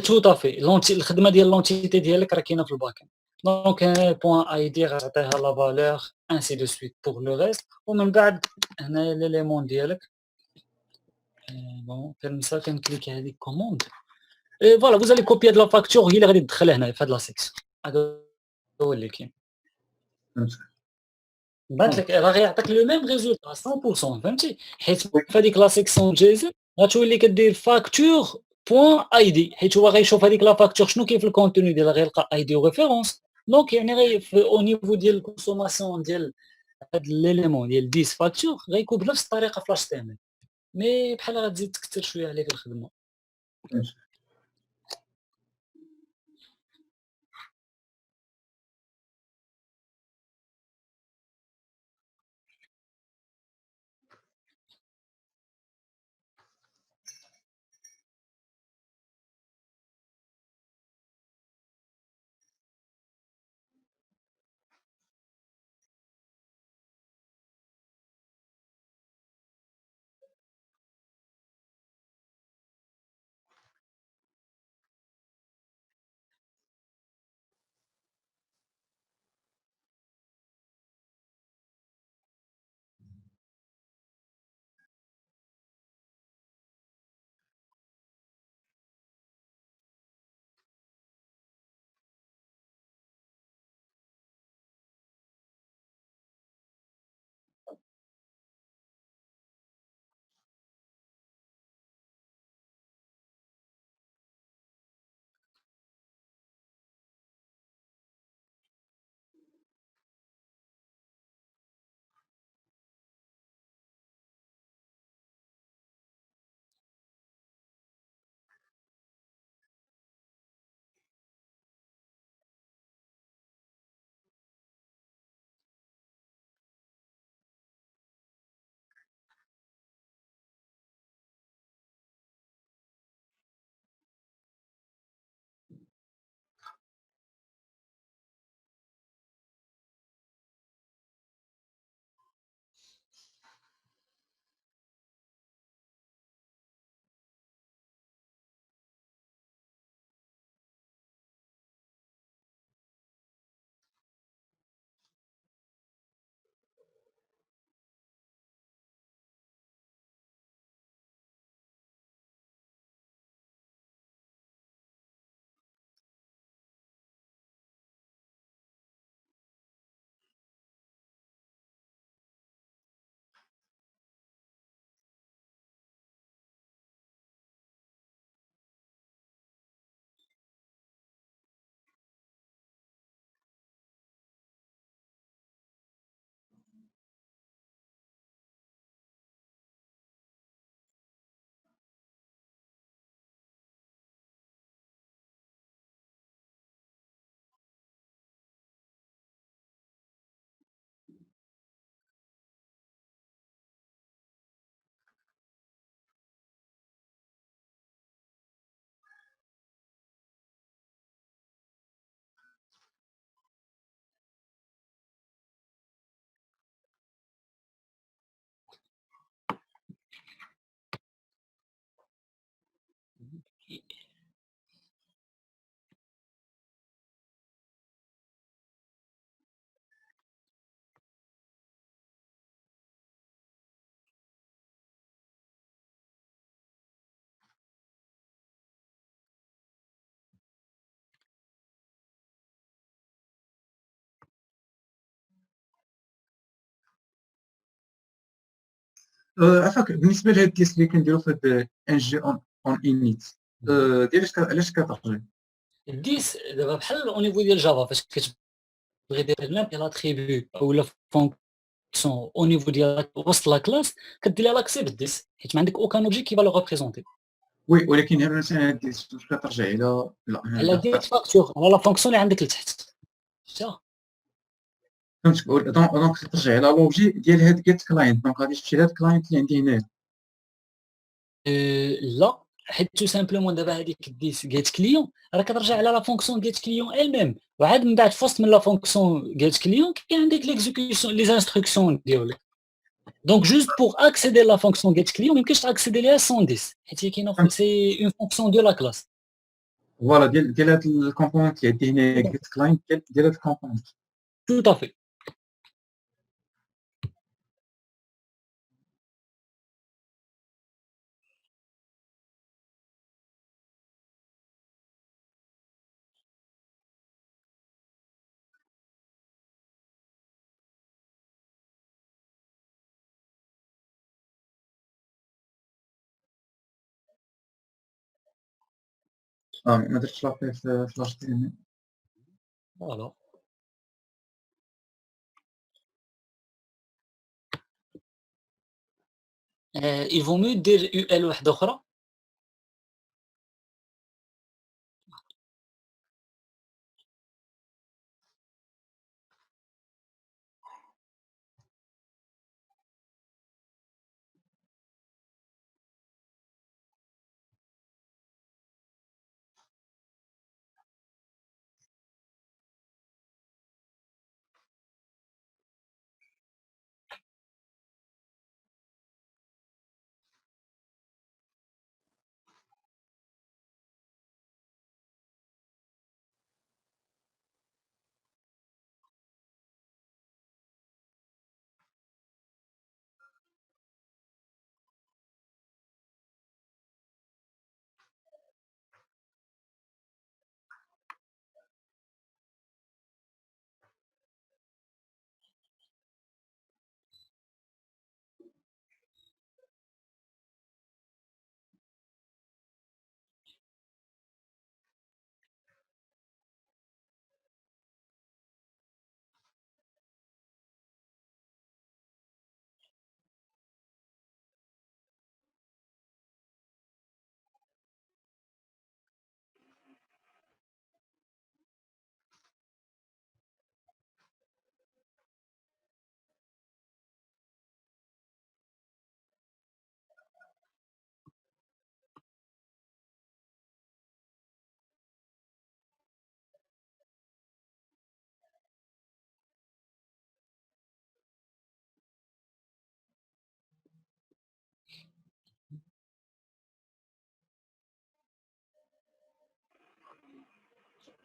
تو طافي لونتي الخدمه ديال لونتيتي ديالك راه كاينه في الباك اند، دونك بوان اي دي غتعطيها لا فالور انسي دو سويت بوغ لو ريست، ومن بعد هنايا ليليمون ديالك بون كنمسا كنكليكي هذيك كوموند فوالا فوز الي كوبي هاد لا فاكتور هي اللي غادي تدخلها هنايا في هاد لا سيكسيون. هذا هو اللي كاين، فهمتك. بانت لك راه غيعطيك لو ميم ريزولتا 100% فهمتي، حيت في هذيك لا سيكسيون جيسون غتولي كدير فاكتور بوان اي دي، حيت هو غيشوف هذيك لا فاكتور شنو كاين في الكونتوني ديالها غيلقى اي دي وريفيرونس، دونك يعني او نيفو ديال الكونسوماسيون ديال هاد ليليمون ديال 10 فاكتور غيكون بنفس الطريقه في لاش تي ام ال، مي بحال غتزيد تكثر شويه عليك الخدمه. فهمتك. عفاك بالنسبه لهاد الديس اللي كنديرو في هاد ان جي اون انيت ديال علاش كترجع؟ الديس دابا بحال او نيفو ديال جافا فاش كتبغي دير لامب ديال اتريبيو اولا فونكسيون او نيفو ديال وسط لا كلاس كدير لها لاكسي بالديس حيت ما عندك اوكان اوبجي كي فا لو ريبريزونتي وي ولكن هنا مثلا هاد الديس واش كترجع الى لا على ديت فاكتور على لا فونكسيون اللي عندك لتحت شتا فهمتك دونك كترجع الى لوبجي ديال هاد جيت كلاينت دونك غادي تمشي لهاد كلاينت اللي عندي هنايا. لا حيت تو سامبلومون دابا هذيك ديس جيت كليون راه كترجع على لا فونكسيون جيت كليون ال ميم وعاد من بعد في وسط من لا فونكسيون جيت كليون كاين عندك ليكزيكسيون لي انستركسيون ديالك دونك جوست بوغ اكسيدي لا فونكسيون جيت كليون ما يمكنش تاكسيدي ليها سون ديس حيت هي كاينه سي اون فونكسيون ديال لا كلاس فوالا ديال هاد الكومبوننت اللي عندي هنايا جيت كلاينت ديال هاد الكومبوننت. تو طافي ما درتش لابي في لاش تي ام. فوالا il vaut mieux دير يو ال واحده اخرى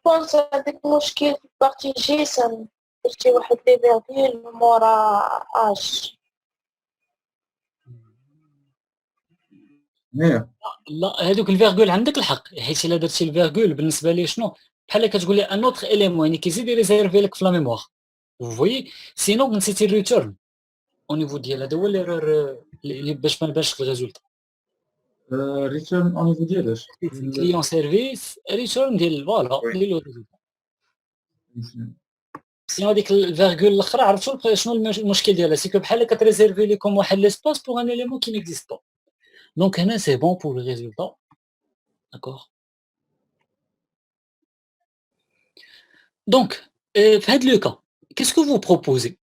بونس عندك مشكل في بارتي جيسون درتي واحد لي فيرغول مورا اش لا هذوك الفيرغول عندك الحق حيت الا درتي الفيرغول بالنسبه لي شنو بحال كتقول لي ان اوتر اليمون يعني كيزيد يريزيرفي لك في لا ميموار فوي سينو نسيتي الريتيرن او نيفو ديال هذا هو ليرور اللي باش ما نبانش في الريزولت ريتيرن اون نيفو ديالاش كليون سيرفيس ريتيرن ديال فوالا وي. ديال الريزولت سينو هذيك الفيرغول الاخرى عرفتوا شنو المشكل ديالها سي كو بحال كتريزيرفي لكم واحد ليسباس بوغ ان اليمون كي نيكزيست با دونك هنا سي بون بور لو ريزولتا داكوغ دونك في هاد لو كا كيسكو فو بروبوزي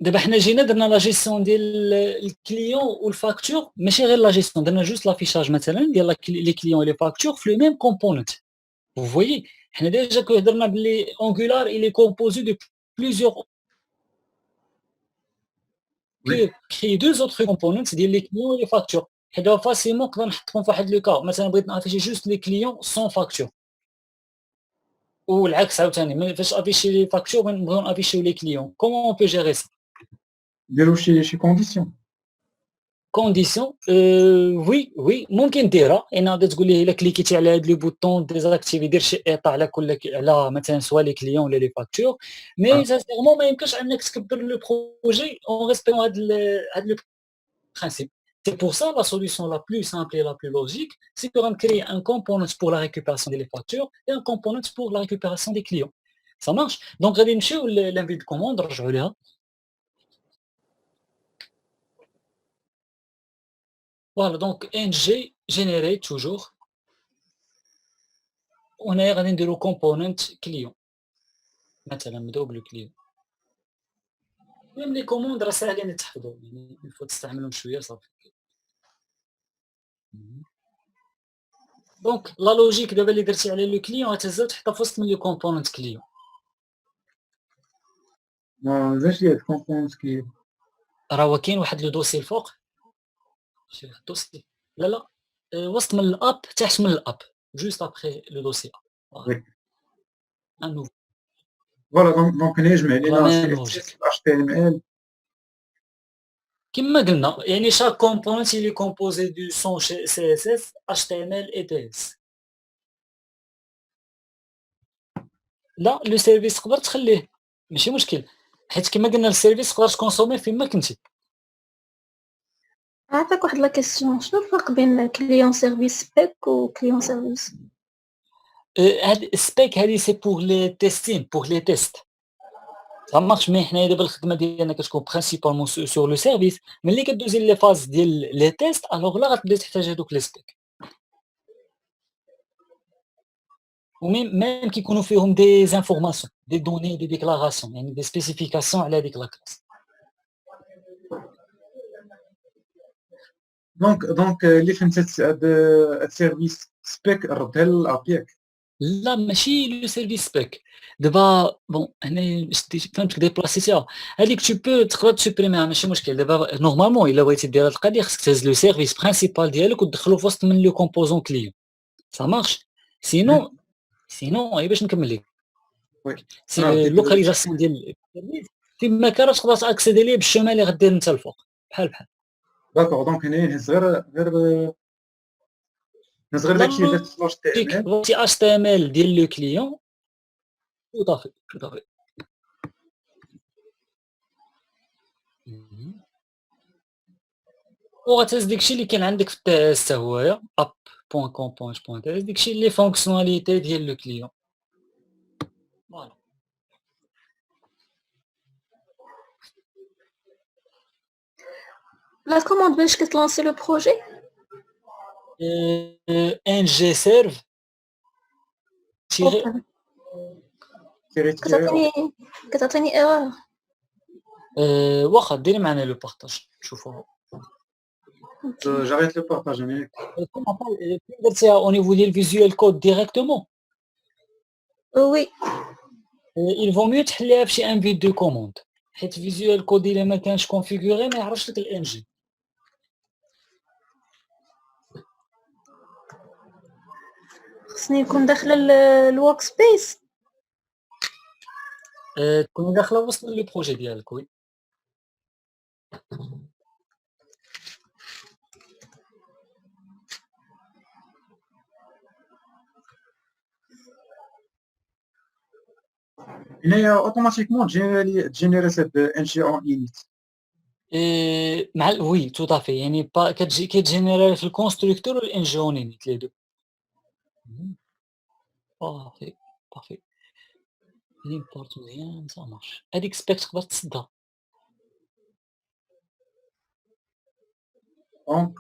دابا حنا جينا درنا لا جيستيون ديال الكليون والفاكتور ماشي غير لا جيستيون درنا جوست لافيشاج مثلا ديال لي كليون ولي فاكتور في لو ميم كومبوننت vous voyez حنا ديجا كهضرنا بلي انجولار il est composé de plusieurs que créer deux autres components ديال لي كليون ولي فاكتور حيت دابا فاسيمون نقدر نحطهم في واحد لو كا مثلا بغيت نافيشي جوست لي كليون سون فاكتور والعكس عاوتاني فاش افيشي لي فاكتور بغيو نافيشيو لي كليون كومون اون بو جيري سا نديرو شي كونديسيون. كونديسيون وي ممكن ديرها ان غادي تقول لي الا كليكيتي على هاد لي بوطون ديزاكتيفي دير شي ايطا على كل على مثلا سوا لي كليون ولا لي فاكتور مي سانسيرمون ما يمكنش انك تكبر لو بروجي اون ريسبيون هاد principe. C'est pour ça la solution la plus simple et la plus logique, c'est qu'on va créer un component pour la récupération des factures et un component pour la récupération des clients. Ça marche. Donc, غادي نمشيو l'invite de commande, نرجعوا ليها. Voilà, donc ng généré toujours. On a غادي نديرو component client. مثلا نبداو بالكليون. même les commandes راه ساهلين يتحفظوا يعني il faut تستعملهم شويه صافي. دونك لا لوجيك دابا اللي درتي على لو كليون غتهزها وتحطها في وسط من لي كومبوننت كليون. علاش هاد كومبوننت كي راه هو كاين واحد لو دوسي الفوق شي دوسي لا وسط من الاب تحت من الاب جوست ابخي لو دوسي وي. ان نوفو فوالا دونك هنا يجمع لينا Vraiment CSS HTML. كما قلنا يعني شاك كومبوننت اللي كومبوزي دو سون سي اس اس اتش تي ام ال اي تي اس. لا لو سيرفيس تقدر تخليه ماشي مشكل حيت كما قلنا السيرفيس تقدر تكونسومي فيما كنتي. عافاك واحد لا كيسيون، شنو الفرق بين كليون سيرفيس سبيك و كليون سيرفيس؟ هاد السبيك هادي سي بور لي تيستين بور لي تيست ça marche. مي حنايا دابا الخدمه ديالنا كتكون برينسيبالمون سور لو سيرفيس ملي كدوزي لي فاز ديال لي تيست الوغ لا غتبدا تحتاج هادوك لي سبيك وميم كيكونوا فيهم دي زانفورماسيون دي دوني دي ديكلاراسيون يعني دي سبيسيفيكاسيون على هذيك لا كلاس. دونك اللي فهمت هاد السيرفيس سبيك ردها للابيك. لا ماشي لو سيرفيس سبيك دابا بون هنا فهمتك ديبلاسيتيها هذيك تو بو تقدر تسوبريميها ماشي مشكل. دابا نورمالمون الا بغيتي دير هاد القضيه خصك تهز لو سيرفيس برينسيبال ديالك وتدخلو في وسط من لو كومبوزون كليون سا مارش. سينون باش نكمل لك وي سي لوكاليزاسيون ديال السيرفيس فيما كان تقدر تاكسيدي ليه بالشمال اللي غدير انت الفوق بحال داكور دونك هنا نهز غير داكشي اللي درت في HTML. تي اتش تي ام ال ديال لو كليون tout à fait. وغتهز داكشي اللي كاين عندك في التي اس حتى هويا app.com.html داكشي اللي فونكسيوناليتي ديال لو كليون. فوالا لا كوموند باش كتلونسي لو بروجي ان جي سيرف تيري كتعطيني ايرور. واخا ديري معنا لو بارطاج شوفوا جاريت لو بارطاج هنا. درتيها او نيفو ديال فيزيوال كود ديريكتومون وي il vaut mieux تحليها بشي انفيت دو كوموند حيت فيزيوال كود الا ما كانش كونفيغوري ما يعرفش لك الان جي. خصني نكون داخله الورك سبيس. تكوني داخله وسط لو بروجي ديالك. وي هنايا اوتوماتيكمون جينيريت هاد ان جي اون انيت مع وي تو طافي يعني كتجي كيتجينيري في الكونستركتور والان جي اون انيت لي دو. بارفي ليمبورت مزيان سا مارش. هاديك سبيك تقدر تسدها. دونك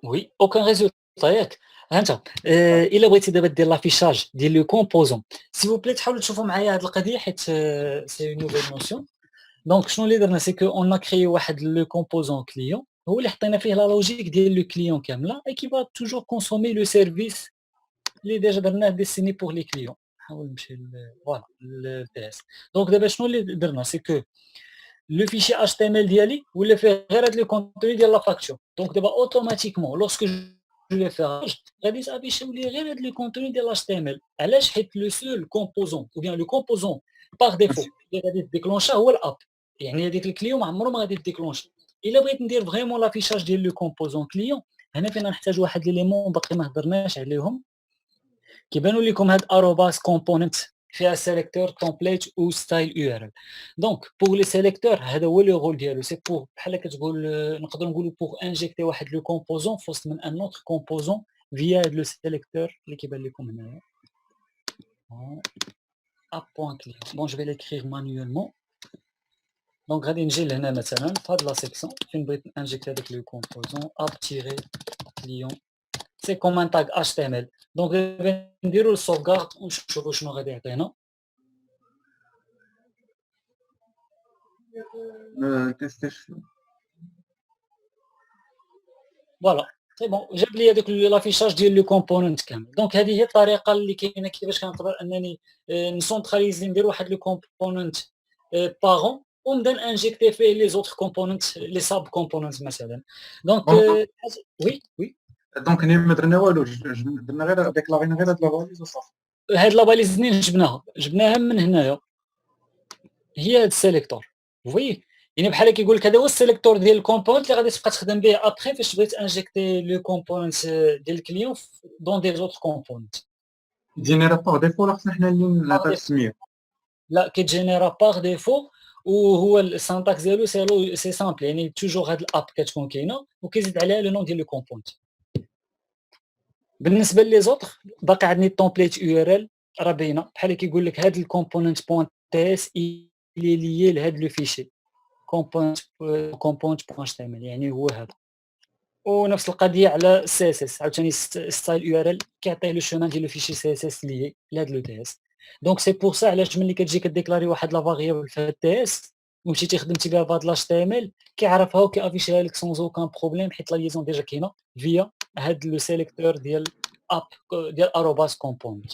وي اوكان ريزولتا ياك ها انت الا بغيتي دابا دير لافيشاج ديال لو كومبوزون سي فو بلي تحاولوا تشوفوا معايا هاد القضيه حيت سي اون نوفيل نوسيون. دونك شنو اللي درنا سي كو اون كريي واحد لو كومبوزون كليون هو اللي حطينا فيه لا لوجيك ديال لو كليون كامله اي كي با توجور كونسومي لو سيرفيس اللي ديجا درناه ديسيني بور لي كليون. نحاول نمشي فوالا للتي اس. دونك دابا شنو اللي درنا سي كو لو فيشي اتش تي ام ال ديالي ولا فيه غير هاد لو كونتوني ديال لا فاكتور. دونك دابا اوتوماتيكمون لوسكو جو لي فير غادي تافيشيو لي غير هاد لو كونتوني ديال اتش تي ام ال. علاش؟ حيت لو سول كومبوزون او بيان لو كومبوزون باغ ديفو اللي غادي ديكلونشا هو الاب يعني هذيك الكليون ما عمره ما غادي ديكلونشا. الا بغيت ندير فريمون لافيشاج ديال لو كومبوزون كليون هنا فينا نحتاج واحد ليليمون باقي ما هضرناش عليهم كيبانوا لكم هاد اروباس كومبوننت فيها sélecteur template ou style URL. Donc pour les sélecteurs هذا هو le rôle ديالو c'est pour بحال كتقول نقدروا نقولوا pour injecter واحد le composant في وسط من un autre composant via le sélecteur اللي كيبان لكم هنايا. app.client. Bon je vais l'écrire manuellement. Donc غادي نجي لهنا مثلا في هاد لا سيكسيون فين بغيت انجيكتي هذاك لو كومبوزون app-client. C'est comme un tag HTML. Donc نديرو السوفغارد ونشوفوا شنو غادي يعطينا. تيستيش فوالا سي بون جاب لي هذاك لافيشاج ديال لو كومبوننت كامل. دونك هذه هي الطريقه اللي كاينه كيفاش كنقدر انني نسونتراليزي ندير واحد لو كومبوننت باغون ونبدا انجيكتي فيه لي زوتر كومبوننت لي ساب كومبوننت مثلا. دونك وي دونك ني ما درنا والو درنا غير ديكلارينا غير هاد لافاليز وصافي. هاد لاباليز منين جبناها من هنايا هي هاد السيليكتور فوي يعني بحال كيقول لك هذا هو السيليكتور ديال الكومبوننت اللي غادي تبقى تخدم به ابخي فاش بغيت انجيكتي لو كومبوننت ديال الكليون دون دي زوتر كومبوننت. جينيرا باغ ديفو ولا خصنا حنا اللي نعطيو السميه؟ لا كيتجينيرا باغ ديفو وهو السانتاكس ديالو سي سامبل يعني توجور هاد الاب كتكون كاينه وكيزيد عليها لو نون ديال لو كومبوننت. بالنسبه لي زوتر باقي عندي التومبليت يو ار ال راه باينه بحال كيقول لك هاد الكومبوننت بوين تي اس اللي ليي لهاد لو فيشي component بوين html يعني هو هذا. ونفس القضيه على السي اس اس عاوتاني ستايل يو ار ال كيعطيه لو شومان ديال لو فيشي سي اس اس ليي لهاد لو تي اس. دونك سي بور سا علاش ملي كتجي كديكلاري واحد لا فاريابل في هاد تي اس ومشيتي خدمتي بها بهاد لاش تي ام ال كيعرفها وكيافيشيها لك سون اوكان بروبليم حيت لا ليزون ديجا كاينه فيا هاد لو سيليكتور ديال اب ديال اروباس كومبوننت.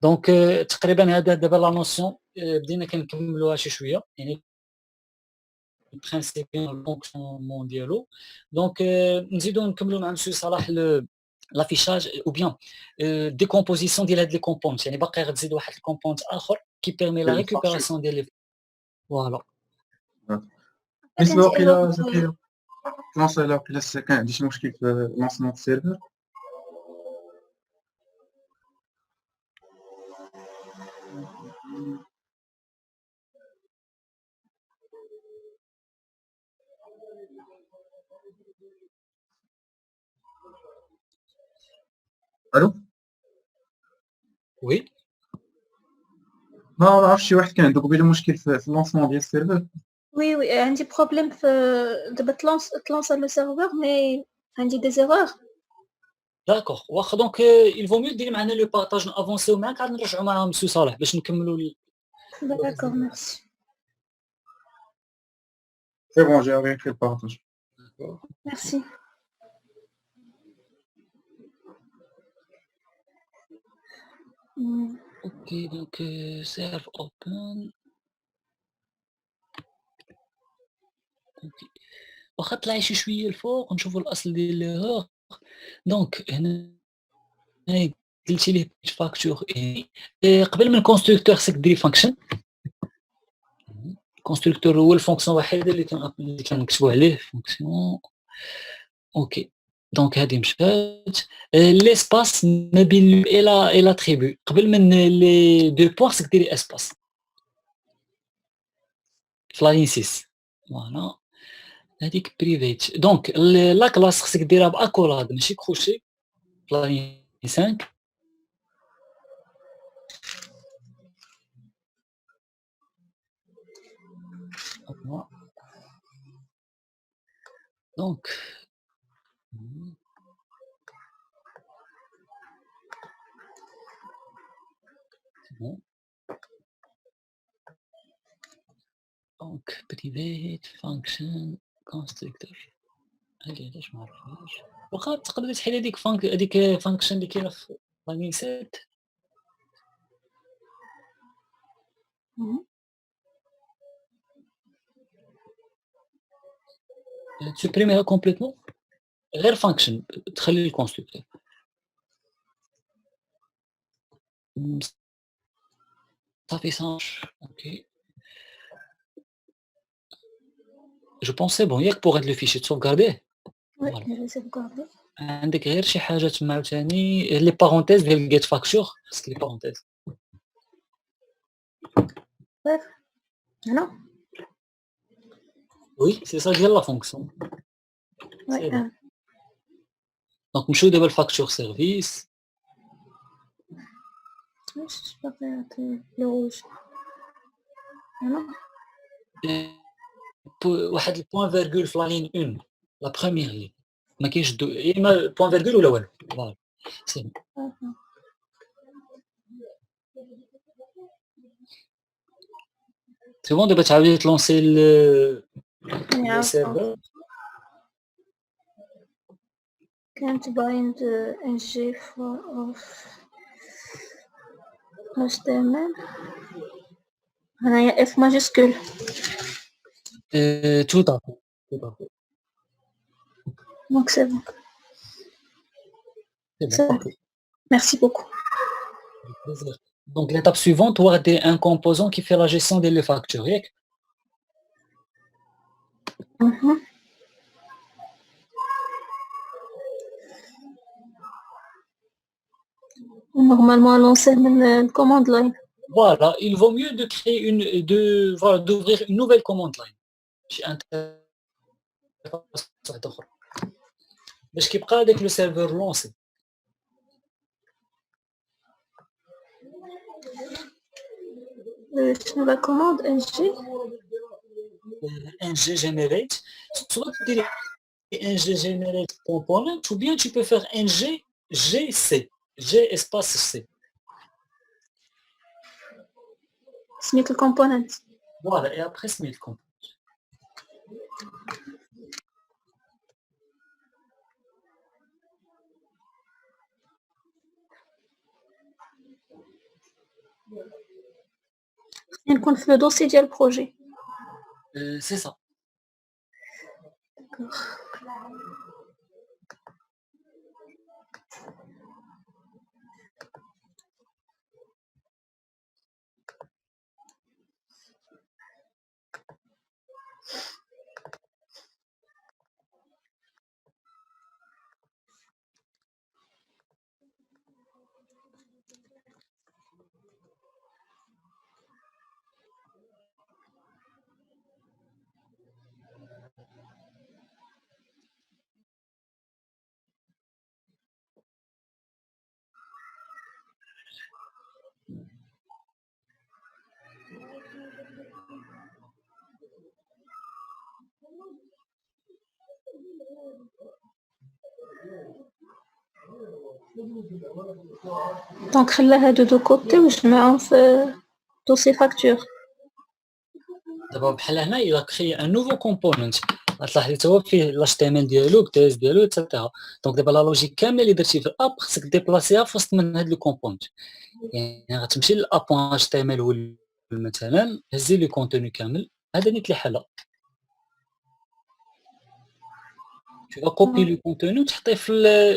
دونك تقريبا هذا دابا لا نوسيون بدينا كنكملوها شي شويه يعني البرينسيپ الفونكسيونمون ديالو. دونك نزيدو نكملو مع مسيو صلاح لافيشاج او بيان ديكومبوزيسيون ديال هاد لي كومبوننت يعني باقي غتزيد واحد الكومبوننت اخر كي بيرمي لا ريكوبيراسيون ديال لي فوالا. بالنسبه وقيلا زكريا لونسي لا وقيلا كان عندي شي مشكل في لونسمون السيرفر الو وي ما عرفتش شي واحد كان عنده قبيله مشكل في اللونسمون ديال السيرفر. وي عندي بروبليم في دابا تلونسا لو سيرفور مي عندي دي زيرور. داكوغ واخا دونك il vaut mieux ديري معنا لو بارطاج افونسيو معاك عاد نرجعوا مع مسيو صالح باش نكملوا داكوغ ميرسي. سي بون جي اريتي البارطاج. ميرسي. اوكي دونك سيرف اوبن اوكي واخا طلعي شي شويه الفوق نشوفوا الاصل ديال الهور. دونك هنا قلتي ليه فاكتور قبل من كونستركتور خصك ديري فانكشن. كونستركتور هو الفونكسيون الوحيده اللي كنكتبوا عليه فونكسيون. اوكي دونك هذه مشات ليسباس ما بين اي لا تريبو قبل من لي دو بوين خصك ديري اسباس فلاين 6 فوالا هذيك بريفيت. دونك لا كلاس خصك ديرها باكولاد ماشي كروشي فلاين 5. دونك bon donc private function constructor هذه علاش ما عرفتهاش واخا تقدر تحيد هذيك فانكشن اللي كاينه في لاين 7 تسبريميها كومبليتمون غير فانكشن تخلي الكونستركتور صافي صافي. اوكي جو بونس سي بون ياك بوغ هاد لو فيشي تسوفغارديه. وي سوفغاردي. عندك غير شي حاجه تما عاوتاني لي بارونتيز ديال جيت فاكتور خصك لي بارونتيز bref. Non? Oui, c'est ça ديال la fonction. Ouais, C'est bon. Donc نمشيو دابا الفاكتور سيرفيس. je pas fait le rouge. Non? واحد البوان فيرغول في لا لين 1 لا بروميير لين ما كاينش يا اما بوان فيرغول ولا والو. فوالا سي بون. سي بون دابا تعاودي تلونسي السيرفر. Can't bind ng for of HTML. هنايا F majuscule. tout à fait. Donc c'est bon. C'est bon, C'est bon. parfait. Merci beaucoup. Avec plaisir. Donc l'étape suivante, tu as un composant qui fait la gestion des factures. ياك؟ Normalement lancer une commande line. Voilà, il vaut mieux de créer d'ouvrir une nouvelle commande line. شي interface واحدة أخرى. باش كيبقى هذاك لو سيرفور لونسي. شنو la commande ng generate, soit tu dirais ng generate component ou bien tu peux faire ng gc, g espace c. سميت الكومبوننت. Voilà, et après c'est le component. نكون في لو دوسي ديال البروجي. C'est ça. دونك خلاها دو كوتي وجمعهم في دوسي فاكتور. دابا بحال هنا il a créé un nouveau component. غتلاحظي تا هو فيه الHTML ديالو بالتيز ديالو ايتترا. دونك دابا لا لوجيك كامله اللي درتي في الاب خصك ديبلاسيها في وسط من هاد لو كومبوننت. يعني غتمشي للاب HTML هو مثلا هزي لي كونتوني كامل هذا نيت اللي حلا. tu vas copier le contenu وتحطيه في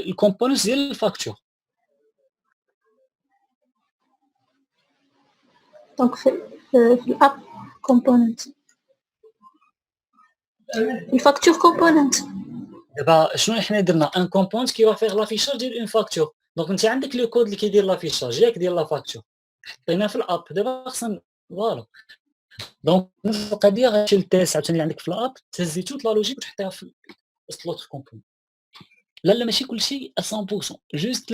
الكومبوننت ديال الفاكتور. دونك في الاب كومبوننت الفاكتور كومبوننت. دابا شنو حنا درنا ان كومبوننت كي فيغ لافيشاج ديال اون فاكتور. دونك انت عندك لو كود اللي كيدير لافيشاج ياك ديال لا فاكتور حطيناه في الاب. دابا خصنا فوالا دونك نفس القضيه غتمشي للتيست عاوتاني اللي عندك في الاب تهزي توت لا لوجيك وتحطيها في وسط لوطر كومبوننت. لا ماشي كلشي 100% جوست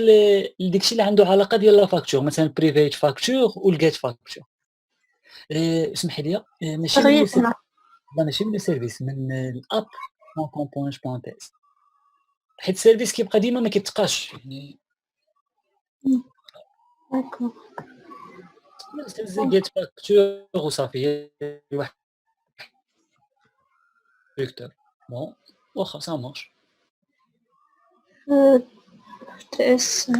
داكشي اللي عنده علاقه ديال لا فاكتور مثلا بريفيت فاكتور والجيت فاكتور. اسمح لي ماشي ماشي من السيرفيس من الاب مون كومبوننت بوان تيست حيت السيرفيس كيبقى ديما ما كيتقاش يعني. داكور تهزي جيت فاكتور وصافي واحد فيكتور بون واخا سا مارش. تي اس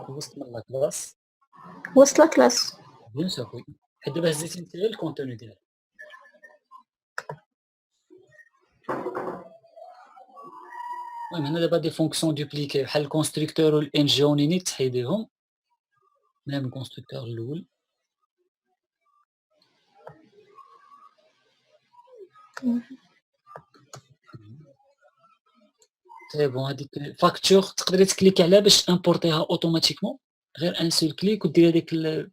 وسط من لا كلاس وصل كلاس. بيان سور وي حيت دابا هزيتي انت الكونتوني ديالك. المهم هنا دابا دي فونكسيون دوبليكي بحال الكونستركتور والانجيونيني تحيديهم ميم الكونستركتور الاول. سي بون هذيك فاكتور تقدري تكليكي عليها باش امبورتيها اوتوماتيكمون غير ان سول كليك ودير هذيك اللي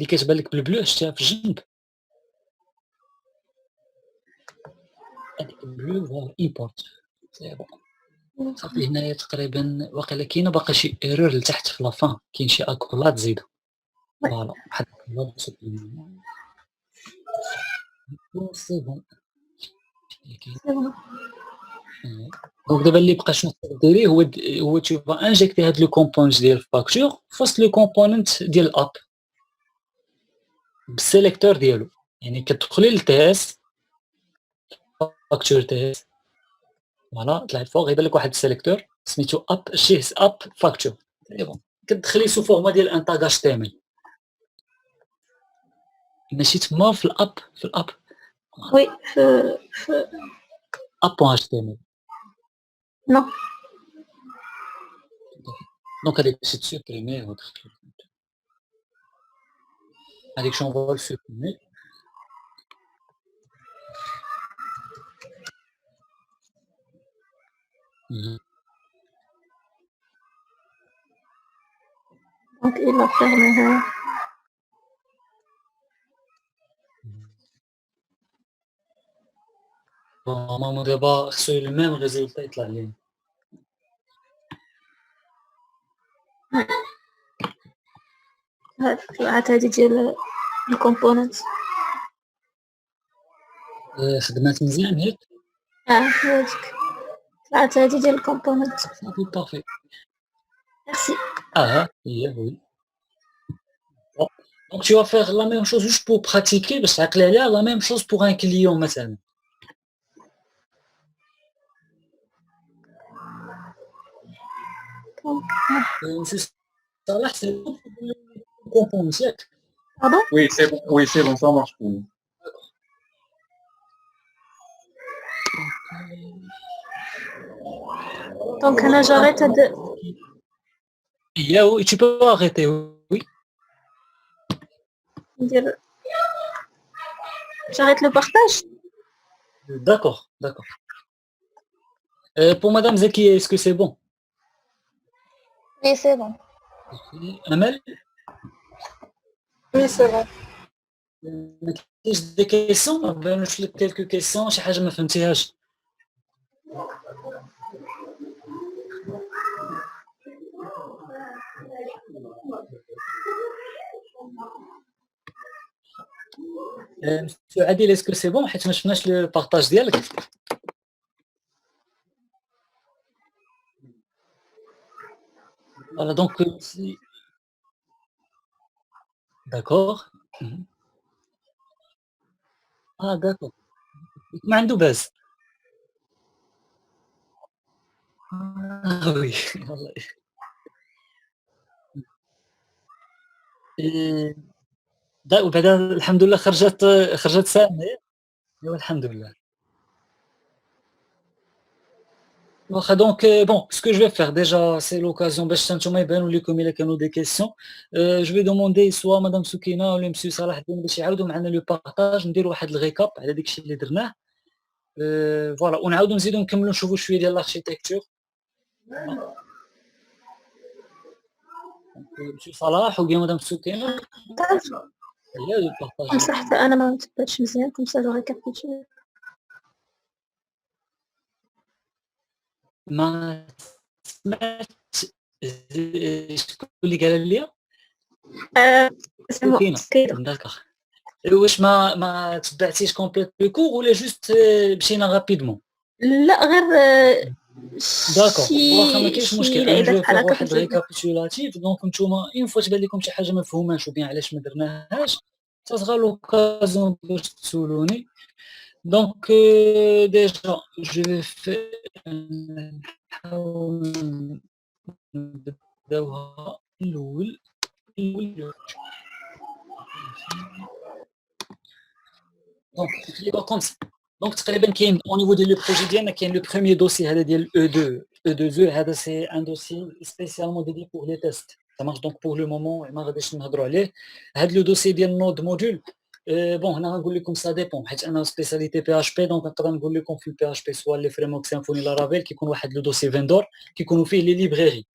كتبان لك بالبلو شتيها في الجنب هذيك البلو فوالا ايمبورت سي بون صافي. هنايا تقريبا واقيلا كاينه باقي شي ايرور لتحت في لافان كاين شي اكولاد زيدو فوالا واحد سي بون. دونك دابا اللي بقى شنو ديري هو تشوف انجيكتي هاد لو كومبوننت ديال الفاكتور في وسط لو كومبوننت ديال الاب بالسيليكتور ديالو، يعني كتدخلي للتي اس فاكتور تي اس فوالا طلع الفوق يبان لك واحد السيليكتور سميتو اب شيس اب فاكتور سي بون كتدخلي سو فورما ديال ان تاغ اش تي ام ال ماشي تما في الاب وي في اب بوان اش تي ام ال نو دونك هذيك شي تسوبريمي ودخل هذيك شون فوا سوبريمي. دونك il a fermé نورمالمون دابا خصو الميم ريزولتا يطلع لينا. طلعت هادي ديال الكومبوننت خدمات مزيان ياك هاديك طلعت هادي ديال الكومبوننت صافي بارفي. ميرسي. هي وي. Donc tu vas faire la même chose juste pour pratiquer باش تعقلي عليها la même chose pour un client مثلا. Monsieur Salah c'est component ياك. pardon Oui, c'est bon, ça marche pour nous. دونك انا جريت هاد Oui, tu peux arrêter, oui. ندير جريت لو بارطاج. D'accord, d'accord. Pour Madame Zeki, est-ce que c'est bon? Oui, c'est bon. Amel? Oui, c'est bon. ما كاينش دي كيسيون بانوش لك كيلكو كيسيون شي حاجه ما فهمتيهاش. مسيو عادل اسكو سي بون حيت ما شفناش لو بارطاج ديالك. فوالا دونك داكور. داكور ما عنده باز. وي والله. وبعدا الحمد لله خرجت سالمة. ايوا الحمد لله. واخا دونك bon ce que je vais faire déjà c'est l'occasion باش نتوما يبانوا لكم الا كانوا دي كيسيون je vais demander soit madame Soukina ولا monsieur صلاح الدين باش يعاودوا معنا لو بارطاج نديروا واحد الريكاب على داكشي اللي درناه فوالا ونعاودوا نزيدوا نكملوا نشوفوا شويه ديال الاركيتكتور. monsieur صلاح وبيا madame Soukina هي لو بارطاج. صح حتى انا ما متبعتش مزيان كوم سا جو ريكابيتول. ما سمعت شكون اللي قال لي؟ سمو كاينه. داكوغ. واش ما تبعتيش كومبليت لو كور ولا جوست مشينا رابيدمون؟ لا غير داكوغ واخا ما كاينش مشكل انا جو فيغ واحد كده. ريكابيتولاتيف دونك نتوما اون فوا تبان لكم شي حاجه ما مفهوماش وبين علاش ما درناهاش صغا لوكازيون باش تسولوني. دونك ديجا جو في نحاول نبداوها الاول. دونك تقريبا كوم سا. دونك تقريبا كاين او نيفو ديال لو بروجي ديالنا كاين لو بروميير دوسي هذا ديال او2 هذا سي ان دوسي سبيسيالمون ديدي بور لي تيست ça marche donc pour le moment ما غاديش نهضروا عليه. هذا لو دوسي ديال نود موديول بون هنا غنقول لكم سا ديبون حيت انا سبيسياليتي بي اش بي دونك نقدر نقول لكم في البي اش بي سوا لي فريمورك سيمفوني لارافيل كيكون واحد لو دوسي فيندور كيكونوا فيه لي ليبراري.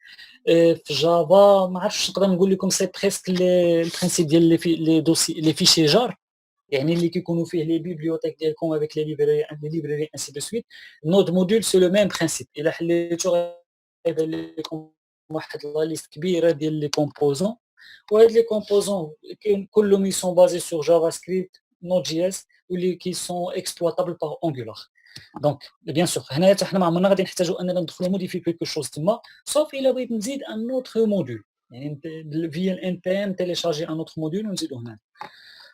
في جافا ما عرفتش نقدر نقول لكم سي بريسك البرينسيپ ديال لي دوسي لي فيشي جار يعني اللي كيكونوا فيه لي بيبليوتيك ديالكم افيك لي ليبراري انسي دو سويت. نود موديل سو لو ميم برينسيپ الا حليتو غيبان لكم واحد لا ليست كبيره ديال لي كومبوزون وهاد لي كومبوزون كلهم يسون بازي سور جافا سكريبت نوت جي اس واللي كي سون اكسبلوطابل باغ انجولار. دونك بيان سور هنايا حتى حنا ما عمرنا غادي نحتاجوا اننا ندخلوا موديفي كلكو شوز تما صوف الا بغيت نزيد ان اوتر موديل يعني فيا الان بي ام تيليشارجي ان اوتر موديل ونزيدو هنا.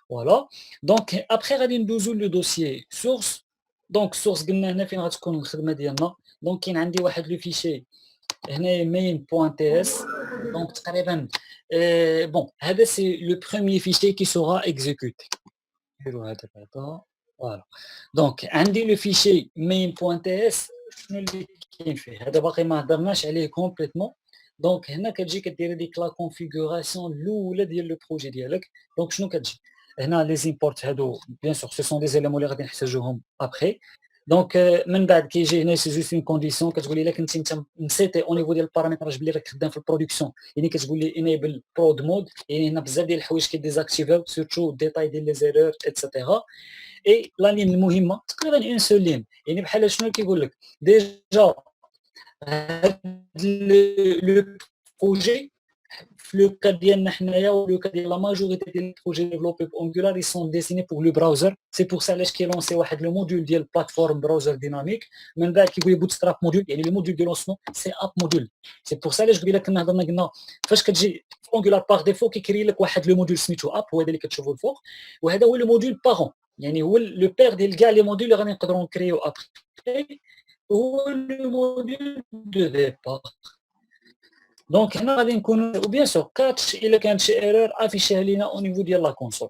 فوالا دونك ابخي غادي ندوزو لو دوسيي سورس. دونك سورس قلنا هنا فين غتكون الخدمه ديالنا. دونك كاين عندي واحد لو فيشي هنا main.ts دونك تقريبا بون هذا سي لو بروميير فيشي كي سورا اكزيكوتي. نديرو هذا بعدا فوالا. دونك عندي لو فيشي main.ts شنو اللي كاين فيه هذا باقي ما هضرناش عليه كومبليتمون. دونك هنا كتجي كدير ديك لا كونفيغوراسيون الاولى ديال لو بروجي ديالك. دونك شنو كتجي هنا لي زيمبورت هادو بيان سور سو سون دي زيليمون اللي غادي نحتاجوهم ابخي. دونك من بعد كيجي هنا سي جوست اون كونديسيون كتقول لي كنتي انت مسيتي او نيفو ديال البارامتراج بلي راك خدام في البرودكسيون يعني كتقول لي انيبل برود مود يعني هنا بزاف ديال الحوايج كيديزاكتيفاو سورتو ديتاي ديال لي زيرور ايتترا. اي لا لين المهمه تقريبا اون سول لين يعني بحال شنو كيقول لك ديجا هاد لو بروجي في لو كا ديالنا حنايا ولو كا ديال لا ماجوريتي ديال البروجي ديفلوبي بانجولار اي سون ديسيني بور لو براوزر. سي بور سا علاش كيلونسي واحد لو موديول ديال بلاتفورم براوزر ديناميك من بعد كيقول لي بوتستراب موديول يعني لو موديول ديال لونسمون سي اب موديول. سي بور سا علاش قبيله كنا هضرنا قلنا فاش كتجي في انجولار باغ ديفو كيكري لك واحد لو موديول سميتو اب هو هذا اللي كتشوفوا الفوق وهذا هو لو موديول بارون يعني هو لو بير ديال كاع لي موديول اللي غادي نقدروا نكريو ابخي هو لو موديول دو ديبار. دونك هنا غادي نكونوا وبيان سور كاتش الا كانت شي ايرور افيشيها لينا او نيفو ديال لا كونسول.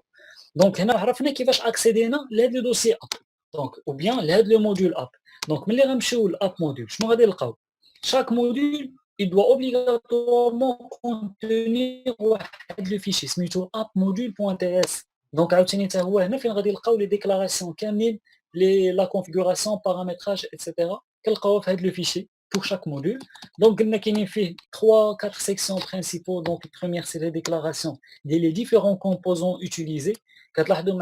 دونك هنا عرفنا كيفاش اكسيدينا لهاد لو دوسي اب دونك او بيان لهاد لو موديول اب. دونك ملي غنمشيو للاب موديول شنو غادي نلقاو شاك موديول il doit obligatoirement contenir واحد لو فيشي سميتو app-module.ts. دونك عاوتاني حتى هو هنا فين غادي نلقاو لي ديكلاراسيون كاملين لي لا كونفيغوراسيون بارامتراج ايتترا كنلقاوها في هاد لو فيشي pour chaque module. Donc, il y a 3-4 sections principaux. Donc, la première, c'est la déclaration des différents composants utilisés. Quand vous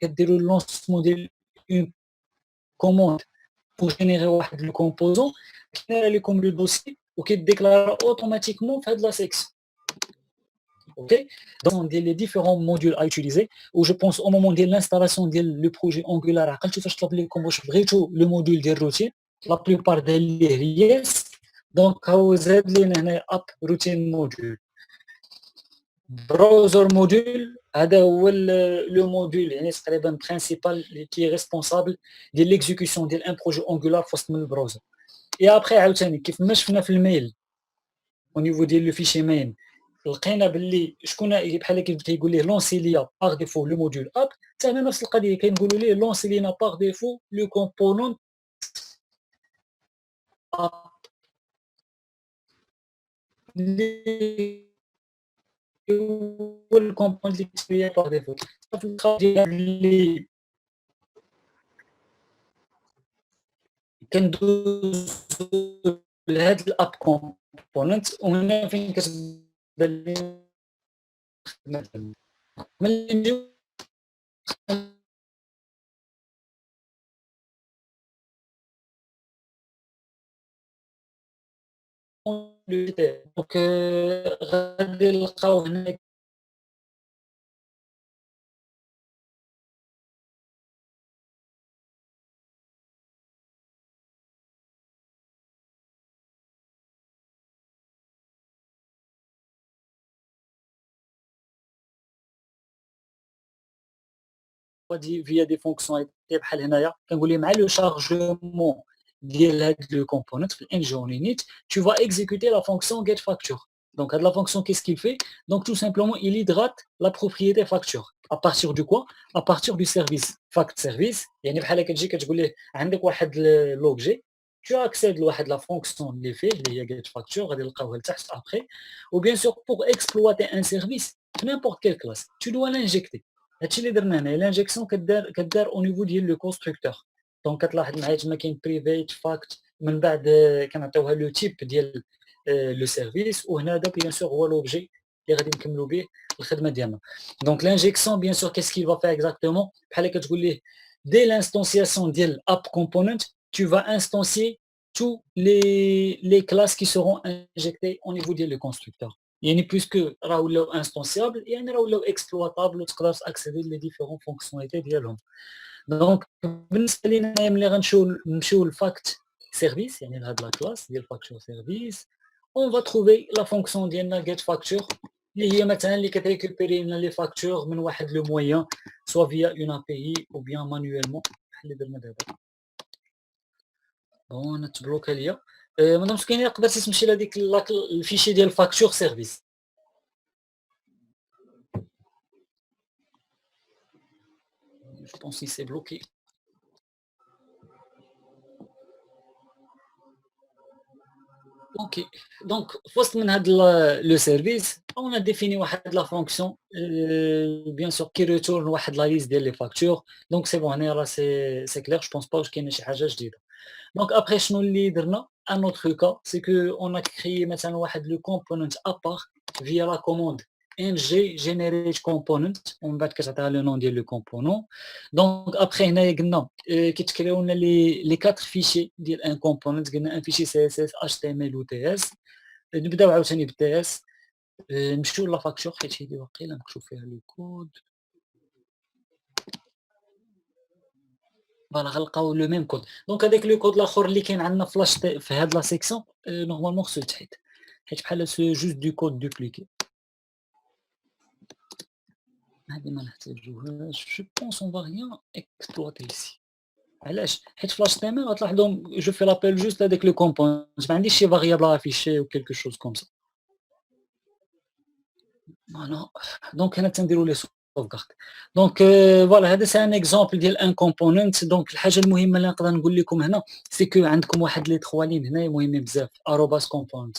avez le lancement d'une commande pour générer le composant, qui est comme le dossier ou qui déclare automatiquement dans la section. Ok? Donc, les différents modules à utiliser, où je pense au moment de l'installation du projet Angular, quand tu fais le module de routine, la plupart des yes, donc vous êtes les app routine module. Browser module, c'est le module principal qui est responsable de l'exécution d'un projet Angular dans le browser. Et après, comme je fais le mail, au niveau du fichier main, لقينا باللي شكون بحال كيقول ليه لونسي ليا باغ ديفو لو موديول اب حتى هنا نفس القضيه كنقولوا ليه لونسي لينا باغ ديفو لو كومبونون اب هو الكومبونون اللي كتبيا باغ ديفو في الخاص ديال كندوز لهاد الاب كومبوننت وهنا فين كتبان لي ملي نجيو دونك غادي نلقاو هنا via des fonctionnalités بحال هنايا كنقول ليه مع لو شارجمون ديال هاد لو كومبوننت في الانجون init tu vas exécuter la fonction get facture. Donc la fonction qu'est-ce qu'il fait? Donc tout simplement il hydrate la propriété facture à partir du quoi? À partir du service fact service يعني بحال كتجي كتقول ليه عندك واحد لوبجي tu accèdes لواحد la fonction اللي فيه اللي هي get facture غادي نلقاوها لتحت après ou bien sûr pour exploiter un service n'importe quelle classe, tu dois l'injecter. هادشي اللي درنا هنايا l'injection كدار au niveau ديال le constructeur. Donc كتلاحظ معايا تما كاين private fact من بعد كنعطيوها لو تيب ديال لو سيرفيس وهنا هذا بيان سور هو لوبجي اللي غادي نكملوا به الخدمه ديالنا. Donc l'injection bien sûr qu'est-ce qu'il va faire exactement بحال كتقول ليه dès l'instanciation ديال app component tu vas instancier tous les classes qui seront injectées au niveau ديال le constructeur. يعني puisque راه ولاو instanciable يعني راه ولاو exploitable وتقدر تاكسيدي لي ديفيرون فونكسيوناليتي ديالهم. دونك بالنسبه لينا ملي نمشيو للفاكت سيرفيس يعني لهاد لا كلاس ديال فاكتور سيرفيس on va trouver la fonction ديالنا get facture اللي هي مثلا اللي كتريكوبيري لنا لي فاكتور من واحد لو موين سوا فيا اون API ou bien manuellement بحال اللي درنا دابا. انا تبلوكا ليا مادام كاين قدرتي تمشي لهاديك الفيشي ديال فاكتور سيرفيس. Je pense qu'il s'est bloqué. Ok, donc فوسط من هذا لو سيرفيس on a défini واحد لا فونكسيون bien sûr qui retourne واحد لا ليست ديال لي فاكتور. دونك سي بون هنا راه سي كلير جو بونس با واش كاينه شي حاجه جديده. دونك ابري شنو اللي درنا ان اوتر كا سي كو on a créé مثلا واحد لو كومبوننت ابار via la commande ng generate component ومن بعد كتعطيها لو نون ديال لو كومبونون. دونك ابخي هنايا قلنا كيتكريو لنا لي 4 فيشي ديال ان كومبوننت. قلنا ان فيشي سي اس اس اتش تي ام ال و تي اس. نبداو عاوتاني بالتي اس نمشيو لا فاكتور حيت هذه واقيلا مكتوب فيها لو كود فوالا غنلقاو لو ميم كود. دونك هذاك لو كود الاخر اللي كاين عندنا فلاش في هاد لا سيكسيون نورمالمون خصو يتحيد حيت بحال سو جوست دو كود دوبليكي. هذه ما نحتاجوهاش جو بونس اون فا ريان اكسبلواتي ici. علاش حيت فلاش تيمر غتلاحظوا جو في لابيل جوست هذاك لو كومبوننت ما عنديش شي فاريابل افيشي او كلكو شوز كوم سا. فوالا دونك هنا تنديروا لي sauvegarde. دونك فوالا هذا سي ان اكزومبل ديال ان كومبوننت. دونك الحاجه المهمه اللي نقدر نقول لكم هنا سي كو عندكم واحد لي 3 لين هنايا مهمين بزاف اروباس كومبوننت.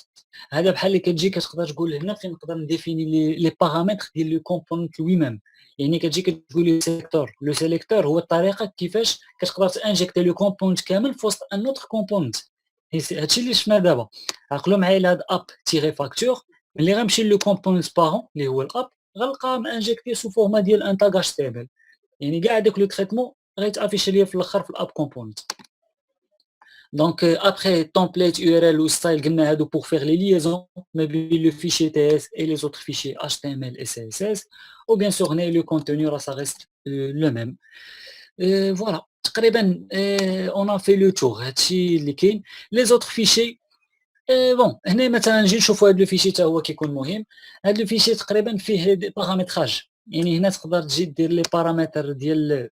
هذا بحال اللي كتجي كتقدر تقول هنا فين نقدر نديفيني لي بارامتر ديال لو كومبوننت لوي ميم. يعني كتجي كتقول لي سيليكتور. لو سيليكتور هو الطريقه كيفاش كتقدر تانجكتي لو كومبوننت كامل في وسط ان اوتر كومبوننت. هادشي اللي شفنا دابا. عقلوا معايا لهاد اب تيري فاكتور ملي غنمشي لو كومبوننت بارون اللي هو الاب غنلقى مانجكتي سو فورما ديال ان تاغ اتش تي ام ال. يعني كاع داك لو تريتمون غيتافيشي ليا في الاخر في الاب كومبوننت. دونك ابري template URL ou style قلنا هادو pour faire les liaisons ما بين le fichier TS et les autres fichiers HTML et CSS ou bien sûr هنا le contenu راه ça reste le même. Voilà تقريبا on a fait le tour. هادشي اللي كاين. les autres fichiers بون هنا مثلا نجي نشوفوا هاد لو فيشي حتى هو كيكون مهم. هاد لو فيشي تقريبا فيه بارامتراج. يعني هنا تقدر تجي دير لي بارامتر ديال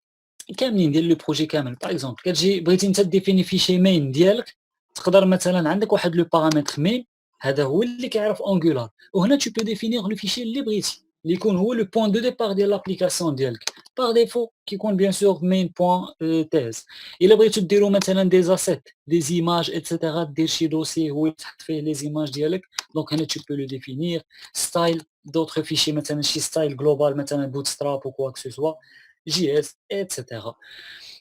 كاملين ديال لو بروجي كامل. باغ اكزومبل كتجي بغيتي انت ديفيني فيشي مين ديالك تقدر مثلا عندك واحد لو بارامتر مين هذا هو اللي كيعرف انجولار وهنا tu peux définir لو فيشي اللي بغيتي اللي يكون هو لو بوين دو ديبار ديال لابليكاسيون ديالك. باغ ديفو كيكون بيان سور مين بوين تيز. الا بغيتو ديروا مثلا دي زاسيت دي زيماج ايتترا دير شي دوسي هو تحط فيه لي زيماج ديالك دونك هنا tu peux le définir. ستايل d'autres fichiers مثلا شي ستايل جلوبال مثلا بوتستراب ou quoi que ce soit JS etc.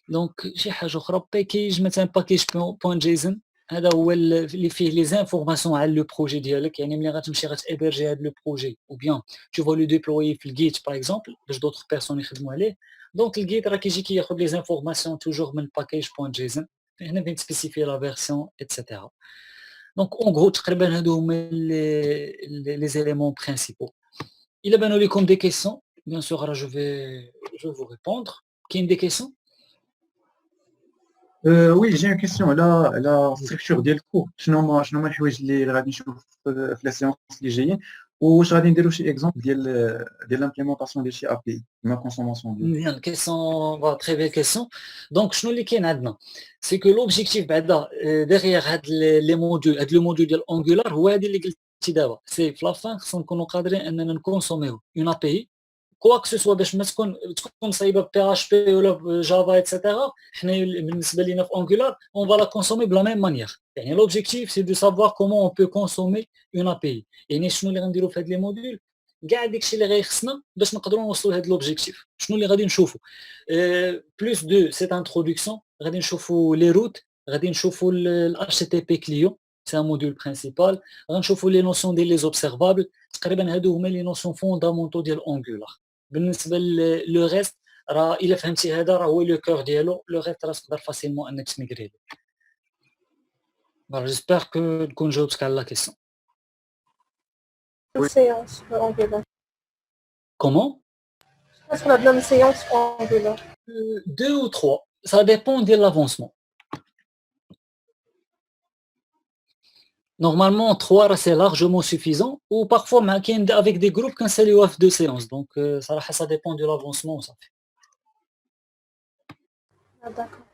دونك شي حاجه اخرى باكيج مثلا باكيج بوين جيسون هذا هو اللي فيه لي زانفورماسيون على لو بروجي ديالك. يعني ملي غتمشي غتابرجي هذا لو بروجي او بيان تو فو لو ديبلوي في الجيت باغ اكزومبل باش دوطخ بيرسون يخدموا عليه. دونك الجيت راه كيجي كياخذ لي زانفورماسيون توجور من باكيج بوين جيسون هنا فين تسبيسيفي لا فيرسيون etc. دونك اون غرو تقريبا هادو هما لي زيليمون برينسيبال. الا بانوا لكم دي كيسيون bien sûr je vais vous répondre. كاين دي كيسيون؟ وي جي كيسيون على ستركتور ديال الكور. شنو هما الحوايج اللي غادي نشوف في لي سيونس اللي جايين واش غادي نديروا شي اكزومبل ديال لامبليمونطاسيون ديال شي ابي بي ما كونسوماسيون ديال. مزيان كيسيون تري بيان كيسيون. دونك شنو اللي كاين عندنا سي كو لوبجيكتيف بعدا ديغيغ هاد لي موديول هاد لو موديول ديال انجولار هو هادي اللي قلتي دابا سي في لافان خصنا نكونوا قادرين اننا نكونسوميو اون ابي بي كوا كو سوا باش ما تكون صايبه بي اش بي ولا بجافا ايتترا. حنا بالنسبه لينا في انجولار اون فا لا كونسومي بلا ميم مانيير. يعني لوبجيكتيف سي دو سافوار كومون اون بو كونسومي اون ابي بي. يعني شنو اللي غنديروا في هاد لي موديول كاع داكشي اللي غيخصنا باش نقدروا نوصلوا لهذا لوبجيكتيف. شنو اللي غادي نشوفوا؟ بلوس دو سيت انتروداكسيون غادي نشوفوا لي روت، غادي نشوفوا الاتش تي بي كليون سي ان موديول برينسيبال، غنشوفوا لي نوسيون ديال لي زوبسيرفابل. تقريبا هادو هما لي نوسيون فوندامونتو ديال اونغولار. بالنسبه لو ريست راه الا فهمتي هذا راه هو لو كور ديالو، لو ريست راه تقدر فاسيلمون انك تميغري. جيسبر كو نكون جاوبتك على لا كيسيون. Oui. séance Angular. Comment? Est-ce qu'on a besoin de séance Angular? 2 ou 3, ça dépend de l'avancement. Normalement 3 راه c'est largement suffisant ou parfois مع كاين avec des groupes كنساليوها في 2 séances donc صراحة ça dépend de l'avancement وصافي. Ah, d'accord.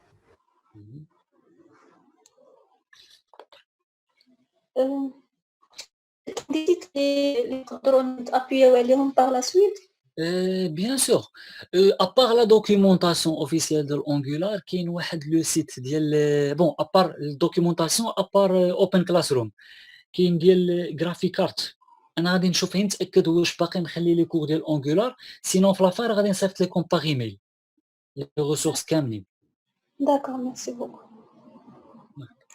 Des sites اللي نقدروا نتابيو عليهم par la suite. Bien sûr, à part la documentation officielle de l'Angular كاين واحد لو سيت ديال bon à part la documentation à part Open Classroom كاين ديال GraphiCart. انا غادي نشوف غير نتاكد واش باقي مخلي لي كور ديال Angular sinon في لافار غادي نصيفط لكم باغ ايميل لي ressources كاملين. D'accord, merci beaucoup.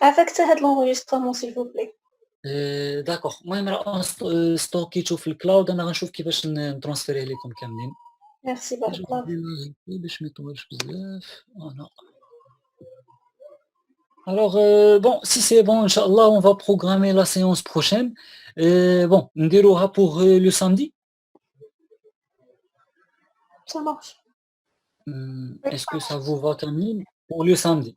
Affectez هاد l'enregistrement s'il vous plaît. داكوغ المهم راه ستوكيتو في الكلاود انا غنشوف كيفاش نترانسفيريه لكم كاملين. Merci بارك الله فيك. باش ما يطولش بزاف فوالا. Alors, bon, si c'est bon, Inch'Allah, on va programmer la séance prochaine. Bon, نديروها pour le samedi. Ça marche. Est-ce que ça vous va كاملين pour le samedi?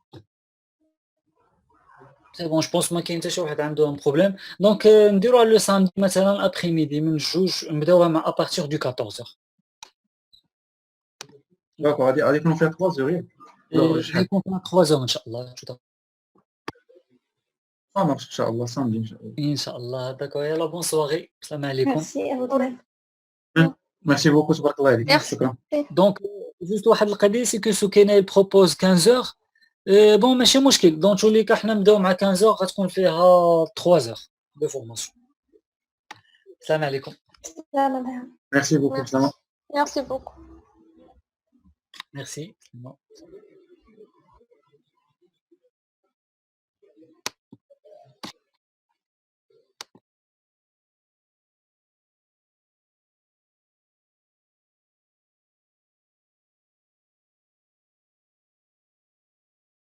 C'est bon, je pense ما كاين حتى شي واحد عنده un problème. Donc, نديروها le samedi مثلا après midi من الجوج نبداوها مع à partir du 14h. D'accord, غادي يكونوا فيها 3 زوغ شحال يكون فيها 3h إن شاء الله. ça marche ان شاء الله samedi ان شاء الله. إن شاء الله. داكوغ يلا بون سواري. السلام عليكم. Merci à vous de même. ميرسي بوكو تبارك الله عليك. Merci. شكرا. دونك جوست واحد القضيه سي كو سكينه بروبوز 15h. بون ماشي مشكل دونك تولي حنا نبداو مع 15h غتكون فيها 3h دو فورماسيون. السلام عليكم. سلام. ميرسي بوكو. Merci beaucoup. ميرسي.